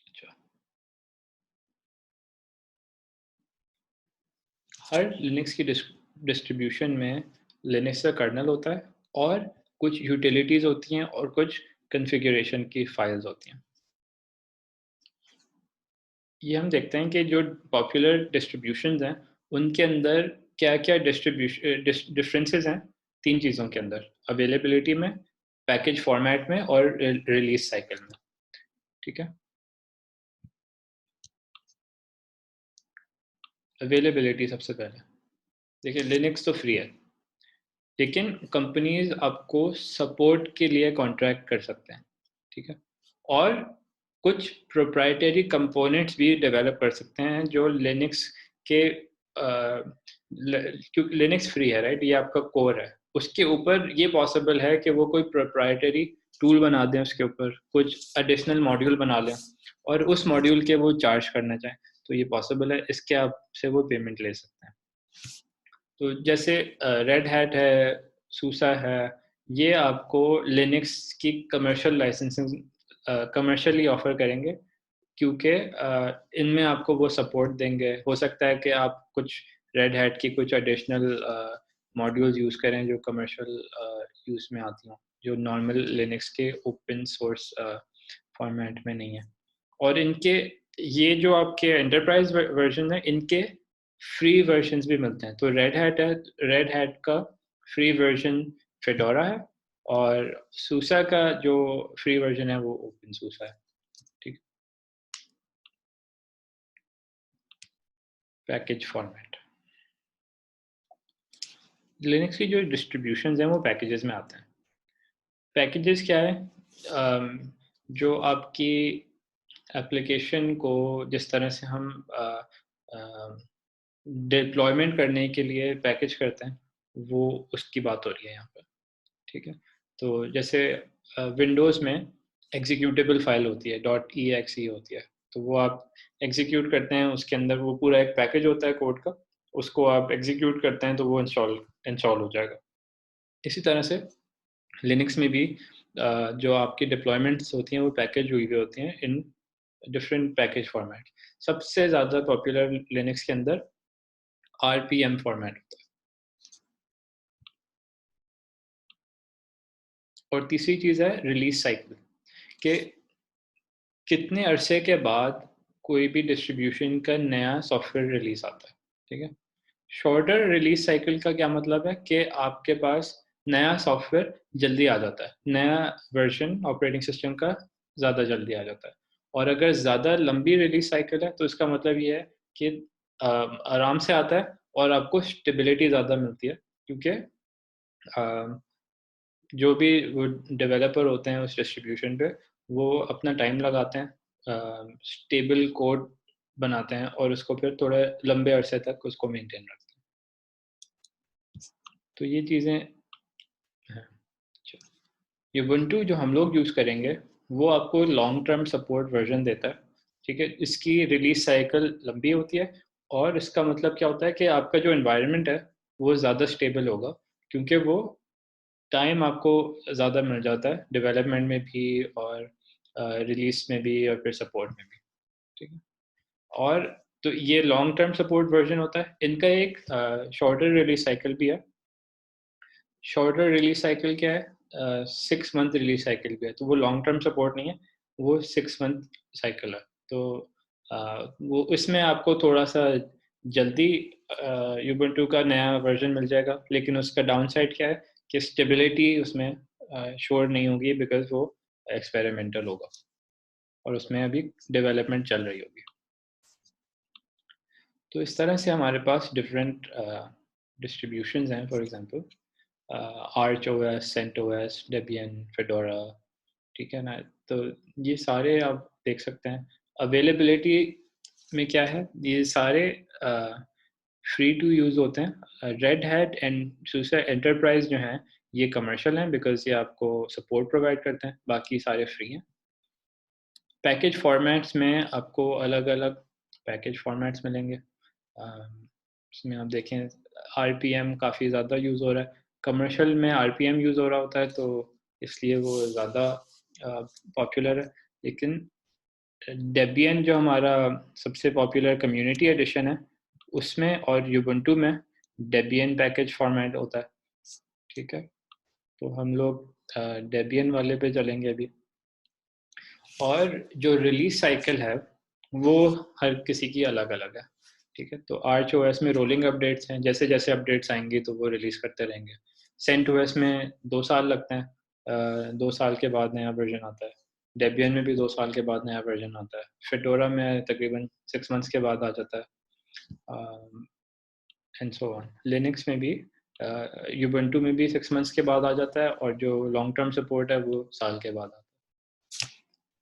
अच्छा, हर लिनक्स की डिस्ट्रीब्यूशन में लिनक्स का कर्नल होता है और कुछ यूटिलिटीज़ होती हैं और कुछ कॉन्फ़िगरेशन की फाइल्स होती हैं। ये हम देखते हैं कि जो पॉपुलर डिस्ट्रीब्यूशंस हैं, उनके अंदर क्या-क्या डिफरेंसेस हैं 3 चीज़ों के अंदर, अवेलेबिलिटी में, पैकेज फॉर्मेट में और रिलीज़ साइकिल में, ठीक है? अवेलेबिलिटी सबसे पहले। देखिए लिनक्स तो फ्री है, लेकिन कंपनीज़ आपको सपोर्ट के लिए कॉन्ट्रैक्ट कर सकते हैं, ठीक है? और कुछ प्रोप्राइटरी कंपोनेंट्स भी डेवलप कर सकते हैं जो लिनक्स के क्योंकि लिनक्स फ्री है, राइट? ये आपका कोर है। उसके ऊपर ये पॉसिबल है कि वो कोई प्रोप्राइटरी टूल बना दें, उसके ऊपर कुछ एडिशनल मॉड्यूल बना लें और उस मॉड्यूल के वो चार्ज करना चाहें, तो ये पॉसिबल है। इसके आपसे वो पेमेंट ले सकते हैं। तो जैसे रेड हैट है, सूसा है, ये आपको लिनक्स की कमर्शियल लाइसेंसिंग कमर्शियली ऑफ़र करेंगे, क्योंकि इनमें आपको वो सपोर्ट देंगे। हो सकता है कि आप कुछ रेड हैट की कुछ एडिशनल मॉड्यूल्स यूज़ करें जो कमर्शियल यूज़ में आती हों, जो नॉर्मल लिनक्स के ओपन सोर्स फॉर्मेट में नहीं है। और इनके ये जो आपके एंटरप्राइज़ वर्ज़न है, इनके फ्री वर्ज़न्स भी मिलते हैं। तो रेड हैट का फ्री वर्ज़न फेडोरा है और सूसा का जो फ्री वर्ज़न है वो ओपन सूसा है। ठीक, पैकेज फॉर्मेट। लिनक्स की जो डिस्ट्रीब्यूशंस हैं वो पैकेजेस में आते हैं। पैकेजेस क्या है? जो आपकी एप्लीकेशन को जिस तरह से हम डिप्लॉयमेंट करने के लिए पैकेज करते हैं, वो उसकी बात हो रही है यहाँ पर, ठीक है? तो जैसे विंडोज़ में एग्जीक्यूटेबल फाइल होती है, .exe होती है, तो वो आप एग्जीक्यूट करते हैं, उसके अंदर वो पूरा एक पैकेज होता है कोड का, उसको आप एग्जीक्यूट करते हैं तो वो इंस्टॉल इंस्टॉल हो जाएगा। इसी तरह से लिनक्स में भी जो आपकी डिप्लॉयमेंट्स होती हैं वो पैकेज हुई हुई होती हैं इन डिफरेंट पैकेज फॉर्मेट। सबसे ज़्यादा पॉपुलर लिनक्स के अंदर आरपीएम फॉर्मेट होता है। और तीसरी चीज़ है रिलीज साइकिल, कि कितने अरसे के बाद कोई भी डिस्ट्रीब्यूशन का नया सॉफ्टवेयर रिलीज आता है, ठीक है? शॉर्टर रिलीज साइकिल का क्या मतलब है कि आपके पास नया सॉफ्टवेयर जल्दी आ जाता है, नया वर्जन ऑपरेटिंग सिस्टम का ज़्यादा जल्दी आ जाता है। और अगर ज़्यादा लंबी रिलीज साइकिल है तो इसका मतलब ये है कि आराम से आता है और आपको स्टेबिलिटी ज़्यादा मिलती है, क्योंकि जो भी वो डेवलपर होते हैं उस डिस्ट्रीब्यूशन पे, वो अपना टाइम लगाते हैं, स्टेबल कोड बनाते हैं और उसको फिर थोड़े लंबे अरसे तक उसको मेंटेन रखते हैं। तो ये चीज़ें हैं। अच्छा, Ubuntu जो हम लोग यूज़ करेंगे, वो आपको लॉन्ग टर्म सपोर्ट वर्ज़न देता है, ठीक है? इसकी रिलीज़ साइकिल लंबी होती है और इसका मतलब क्या होता है कि आपका जो एनवायरनमेंट है, वो ज़्यादा स्टेबल होगा, क्योंकि वो टाइम आपको ज़्यादा मिल जाता है डेवलपमेंट में भी और रिलीज़ में भी और फिर सपोर्ट में भी, ठीक है? और तो ये लॉन्ग टर्म सपोर्ट वर्ज़न होता है। इनका एक शॉर्टर रिलीज़ साइकिल भी है। शॉर्टर रिलीज़ साइकिल क्या है? 6 मंथ रिलीज़ साइकिल भी है, तो वो लॉन्ग टर्म सपोर्ट नहीं है, वो 6 मंथ साइकिल है। तो वो इसमें आपको थोड़ा-सा जल्दी Ubuntu का नया वर्ज़न मिल जाएगा, लेकिन उसका डाउनसाइड क्या है कि स्टेबिलिटी उसमें श्योर नहीं होगी, बिकॉज़ वो एक्सपेरिमेंटल होगा और उसमें अभी डेवलपमेंट चल रही होगी। तो इस तरह से हमारे पास डिफरेंट डिस्ट्रीब्यूशंस हैं, for example Arch OS, CentOS, Debian, Fedora, ठीक है ना? तो ये सारे आप देख सकते हैं। अवेलेबिलिटी में क्या है, ये सारे फ्री टू यूज़ होते हैं। Red hat and SUSE enterprise जो हैं, ये कमर्शियल हैं बिकॉज़ ये आपको सपोर्ट प्रोवाइड करते हैं, बाकी सारे फ्री हैं। पैकेज फॉर्मेट्स में आपको अलग-अलग पैकेज फॉर्मेट्स मिलेंगे। इसमें आप देखें आरपीएम काफ़ी ज़्यादा यूज़ हो रहा है। कमर्शियल में आरपीएम यूज़ हो रहा होता है तो इसलिए वो ज़्यादा पॉपुलर है। लेकिन डेबियन जो हमारा सबसे पॉपुलर कम्युनिटी एडिशन है, उसमें और यूबुंटू में डेबियन पैकेज फॉर्मेट होता है, ठीक है? तो हम लोग डेबियन वाले पे चलेंगे अभी। और जो रिलीज साइकिल है वो हर किसी की अलग-अलग है, ठीक है? तो आर्च ओएस में रोलिंग अपडेट्स हैं, जैसे-जैसे अपडेट्स आएंगी तो वो रिलीज़ करते रहेंगे। सेंट ओएस में 2 साल लगते हैं, 2 साल के बाद नया वर्जन आता है। डेबियन में भी 2 साल के बाद नया वर्जन आता है। फेडोरा में तकरीबन 6 मंथ्स के बाद आ जाता है, एंड सो ऑन। लिनक्स में भी यूबुंटू में भी 6 मंथ्स के बाद आ जाता है और जो लॉन्ग टर्म सपोर्ट है वो साल के बाद आता है।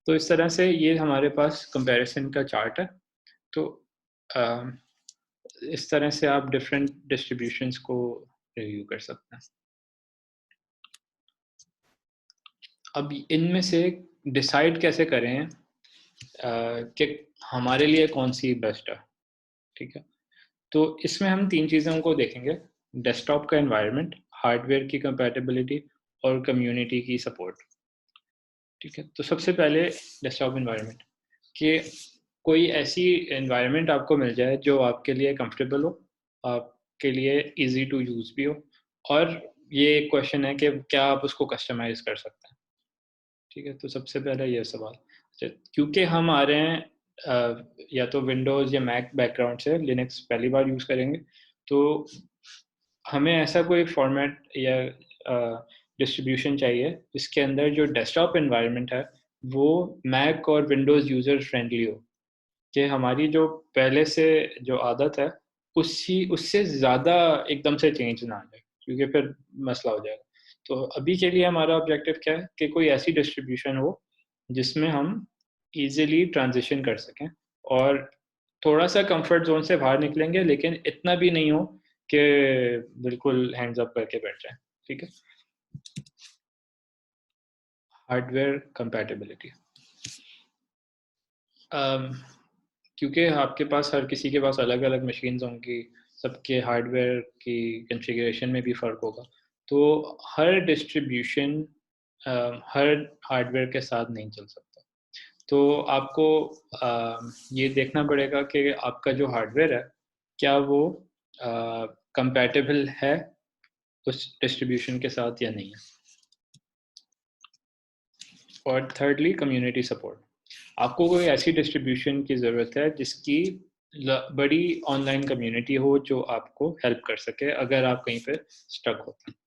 तो इस तरह से ये हमारे पास कंपैरिजन का चार्ट है। तो अ, इस तरह से आप डिफरेंट डिस्ट्रीब्यूशंस को रिव्यू कर सकते हैं। अब इनमें से डिसाइड कैसे करें कि हमारे लिए कौन सी बेस्ट है, ठीक है? तो इसमें हम 3 चीज़ों को देखेंगे, डेस्कटॉप का एनवायरनमेंट, हार्डवेयर की कंपैटिबिलिटी और कम्युनिटी की सपोर्ट, ठीक है? तो सबसे पहले डेस्कटॉप एनवायरनमेंट, कि कोई ऐसी एनवायरनमेंट आपको मिल जाए जो आपके लिए कंफर्टेबल हो, आपके लिए इजी टू यूज़ भी हो, और ये एक क्वेश्चन है कि क्या आप उसको कस्टमाइज़ कर सकते हैं, ठीक है? तो सबसे पहला ये सवाल। अच्छा, क्योंकि हम आ रहे हैं या तो विंडोज़ या मैक बैकग्राउंड से, लिनक्स पहली बार यूज़ करेंगे, तो हमें ऐसा कोई फॉर्मेट या डिस्ट्रीब्यूशन चाहिए जिसके अंदर जो डेस्कटॉप एनवायरनमेंट है वो मैक और विंडोज़ यूज़र फ्रेंडली हो, कि हमारी जो पहले से जो आदत है उसी उससे ज़्यादा एकदम से चेंज ना आ जाए, क्योंकि फिर मसला हो जाएगा। तो अभी के लिए हमारा ऑब्जेक्टिव क्या है कि कोई ऐसी डिस्ट्रीब्यूशन हो जिसमें हम ईज़िली ट्रांज़िशन कर सकें और थोड़ा-सा कंफर्ट ज़ोन से बाहर निकलेंगे, लेकिन इतना भी नहीं हो कि बिल्कुल हैंड्स अप करके बैठ जाएँ, ठीक है? Hardware compatibility. अम, क्योंकि आपके पास हर किसी के पास अलग-अलग मशीन्स होंगी, सबके हार्डवेयर की कॉन्फ़िगरेशन में भी फ़र्क होगा। तो हर डिस्ट्रीब्यूशन हर हार्डवेयर के साथ नहीं चल सकता। तो आपको ये देखना पड़ेगा कि आपका जो हार्डवेयर है, क्या वो कंपैटिबल है उस डिस्ट्रीब्यूशन के साथ या नहीं है। और थर्डली कम्युनिटी सपोर्ट। आपको कोई ऐसी डिस्ट्रीब्यूशन की ज़रूरत है जिसकी बड़ी ऑनलाइन कम्युनिटी हो जो आपको हेल्प कर सके अगर आप कहीं पे स्टक होते हैं।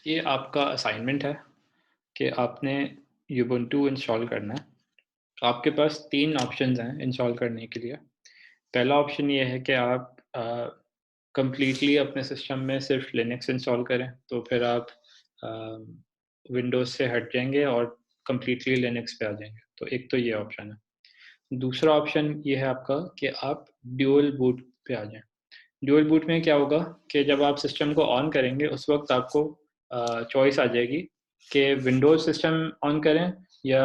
ये आपका असाइनमेंट है कि आपने यूबुंटू इंस्टॉल करना है। आपके पास 3 ऑप्शंस हैं इंस्टॉल करने के लिए। पहला ऑप्शन ये है कि आप कंप्लीटली अपने सिस्टम में सिर्फ लिनक्स इंस्टॉल करें, तो फिर आप विंडोज़ से हट जाएँगे और कंप्लीटली लिनक्स पे आ जाएँगे। तो एक तो ये ऑप्शन है। दूसरा ऑप्शन ये है आपका कि आप ड्यूल बूट पे आ जाएँ। ड्यूल बूट में क्या होगा कि जब आप सिस्टम को ऑन करेंगे उस वक़्त आपको चॉइस आ जाएगी कि विंडोज़ सिस्टम ऑन करें या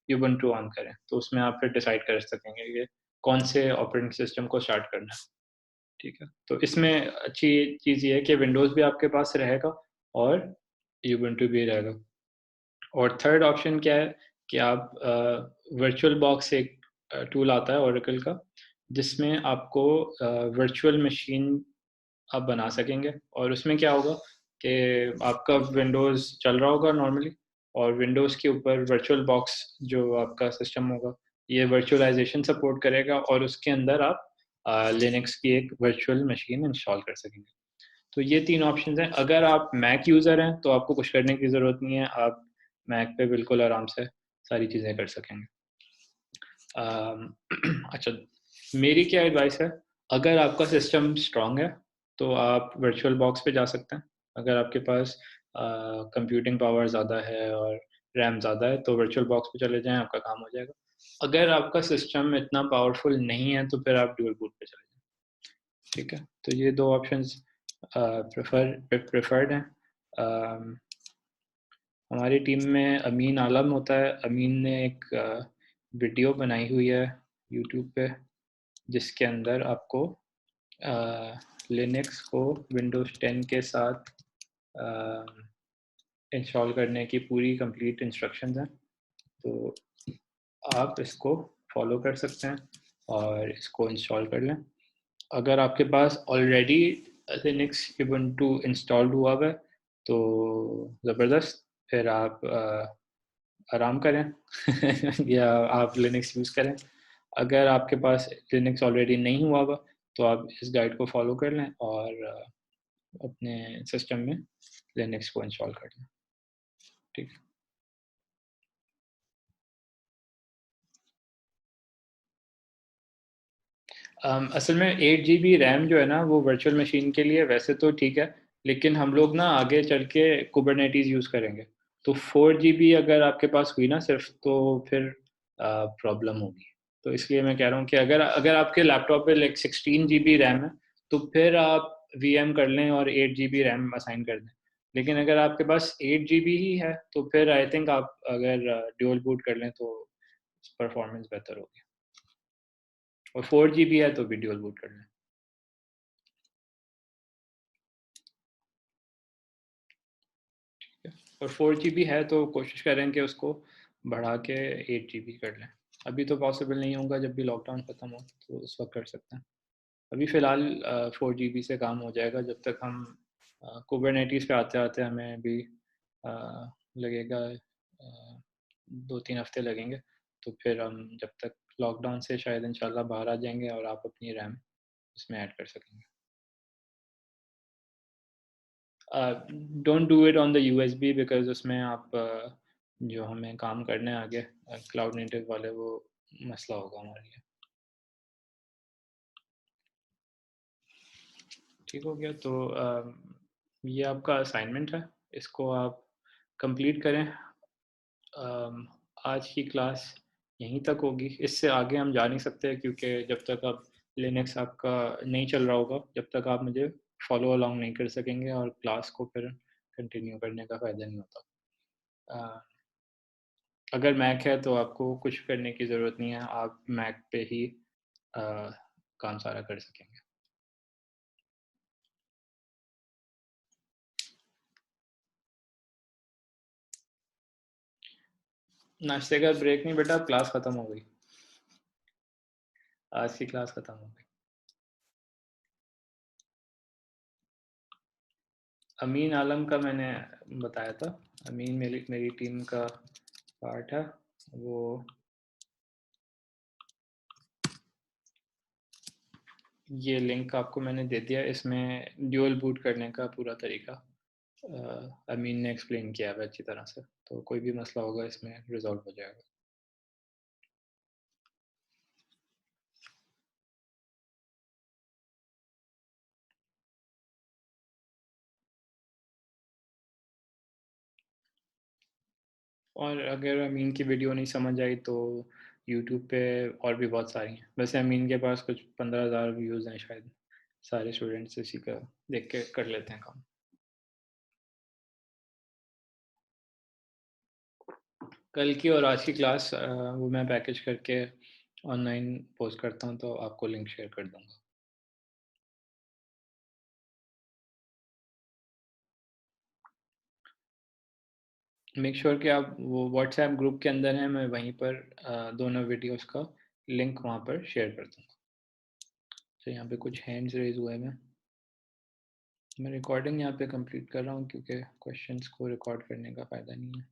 उबुंटू ऑन करें। तो उसमें आप फिर डिसाइड कर सकेंगे कि कौन से ऑपरेटिंग सिस्टम को स्टार्ट करना है, ठीक है? तो इसमें अच्छी चीज़ ये है कि विंडोज़ भी आपके पास रहेगा और उबुंटू भी रहेगा। और थर्ड ऑप्शन क्या है कि आप वर्चुअल बॉक्स एक टूल आता है ओरेकल का, जिसमें आपको वर्चुअल मशीन आप बना सकेंगे और उसमें क्या होगा कि आपका विंडोज़ चल रहा होगा नॉर्मली और विंडोज़ के ऊपर वर्चुअल बॉक्स जो आपका सिस्टम होगा, ये वर्चुअलाइज़ेशन सपोर्ट करेगा और उसके अंदर आप लिनक्स की एक वर्चुअल मशीन इंस्टॉल कर सकेंगे। तो ये 3 ऑप्शंस हैं। अगर आप मैक यूज़र हैं, तो आपको कुछ करने की ज़रूरत नहीं है, आप मैक पे बिल्कुल आराम से सारी चीज़ें कर सकेंगे। अम, अच्छा, मेरी क्या एडवाइस है, अगर आपका सिस्टम स्ट्रॉन्ग है, तो आप वर्चुअल बॉक्स पे जा सकते हैं। अगर आपके पास कंप्यूटिंग पावर ज़्यादा है और रैम ज़्यादा है तो वर्चुअल बॉक्स पे चले जाएँ, आपका काम हो जाएगा। अगर आपका सिस्टम इतना पावरफुल नहीं है तो फिर आप ड्यूल बूट पे चले जाएँ, ठीक है? तो ये 2 ऑप्शंस प्रेफर्ड हैं। हमारी टीम में अमीन आलम होता है। अमीन ने एक वीडियो बनाई हुई है यूट्यूब पे, जिसके अंदर आपको लिनक्स को विंडोज़ 10 के साथ इंस्टॉल करने की पूरी कंप्लीट इंस्ट्रक्शंस हैं। तो आप इसको फॉलो कर सकते हैं और इसको इंस्टॉल कर लें। अगर आपके पास ऑलरेडी लिनक्स उबुंटू इंस्टॉल्ड हुआ हुआ है तो ज़बरदस्त, फिर आप आराम करें या आप लिनक्स यूज़ करें। अगर आपके पास लिनक्स ऑलरेडी नहीं हुआ हुआ तो आप इस गाइड को फॉलो कर लें और अपने सिस्टम में लिनक्स को इंस्टॉल कर लें, ठीक है। असल में 8 GB रैम जो है ना वो वर्चुअल मशीन के लिए वैसे तो ठीक है, लेकिन हम लोग ना आगे चल के कुबरनेटीज़ यूज़ करेंगे, तो 4 GB अगर आपके पास हुई ना सिर्फ तो फिर प्रॉब्लम होगी। तो इसलिए मैं कह रहा हूँ कि अगर अगर आपके लैपटॉप पे लाइक 16 GB रैम है तो फिर आप वीएम कर लें और 8 GB रैम असाइन कर दें। लेकिन अगर आपके पास 8 GB ही है तो फिर आई थिंक आप अगर ड्यूल बूट कर लें तो परफॉर्मेंस बेहतर होगी, और 4 GB है तो भी ड्यूल बूट कर लें। और 4 GB है तो कोशिश करें कि उसको बढ़ा के 8 GB कर लें। अभी तो पॉसिबल नहीं होगा, जब भी लॉकडाउन ख़त्म हो तो उस वक्त कर सकते हैं। अभी फ़िलहाल 4 GB से काम हो जाएगा, जब तक हम कुबरनेटीज़ पे आते आते हमें अभी लगेगा 2-3 हफ्ते लगेंगे। तो फिर हम जब तक लॉकडाउन से शायद इंशाल्लाह बाहर आ जाएंगे और आप अपनी रैम उसमें ऐड कर सकेंगे। Don't do it on the USB because उसमें आप जो हमें काम करने हैं आगे क्लाउड नेटिव वाले, वो मसला होगा हमारे लिए। ठीक हो गया, तो ये आपका असाइनमेंट है, इसको आप कंप्लीट करें। आज की क्लास यहीं तक होगी, इससे आगे हम जा नहीं सकते क्योंकि जब तक आप लिनक्स आपका नहीं चल रहा होगा जब तक आप मुझे फॉलो अलोंग नहीं कर सकेंगे और क्लास को फिर कंटिन्यू करने का फ़ायदा नहीं होता। अ, अगर मैक है तो आपको कुछ करने की ज़रूरत नहीं है, आप मैक पे ही अ, काम सारा कर सकेंगे। नाश्ते का ब्रेक नहीं बेटा, क्लास ख़त्म हो गई, आज की क्लास ख़त्म हो गई। अमीन आलम का मैंने बताया था, अमीन मेरी मेरी टीम का पार्ट है। वो ये लिंक आपको मैंने दे दिया, इसमें ड्यूल बूट करने का पूरा तरीका अमीन ने एक्सप्लेन किया है अच्छी तरह से, तो कोई भी मसला होगा इसमें रिजॉल्व हो जाएगा। और अगर अमीन की वीडियो नहीं समझ आई तो यूट्यूब पे और भी बहुत सारी हैं, वैसे अमीन के पास कुछ 15,000 व्यूज़ हैं शायद, सारे स्टूडेंट्स इसी का देख के कर लेते हैं काम। कल की और आज की क्लास वो मैं पैकेज करके ऑनलाइन पोस्ट करता हूँ तो आपको लिंक शेयर कर दूँगा। मेक श्योर कि आप वो व्हाट्सएप ग्रुप के अंदर हैं, मैं वहीं पर दोनों वीडियोस का लिंक वहाँ पर शेयर कर दूँगा। तो यहाँ पे कुछ हैंड्स रेज हुए हैं, मैं रिकॉर्डिंग यहाँ पे कंप्लीट कर रहा हूँ क्योंकि क्वेश्चंस को रिकॉर्ड करने का फ़ायदा नहीं है।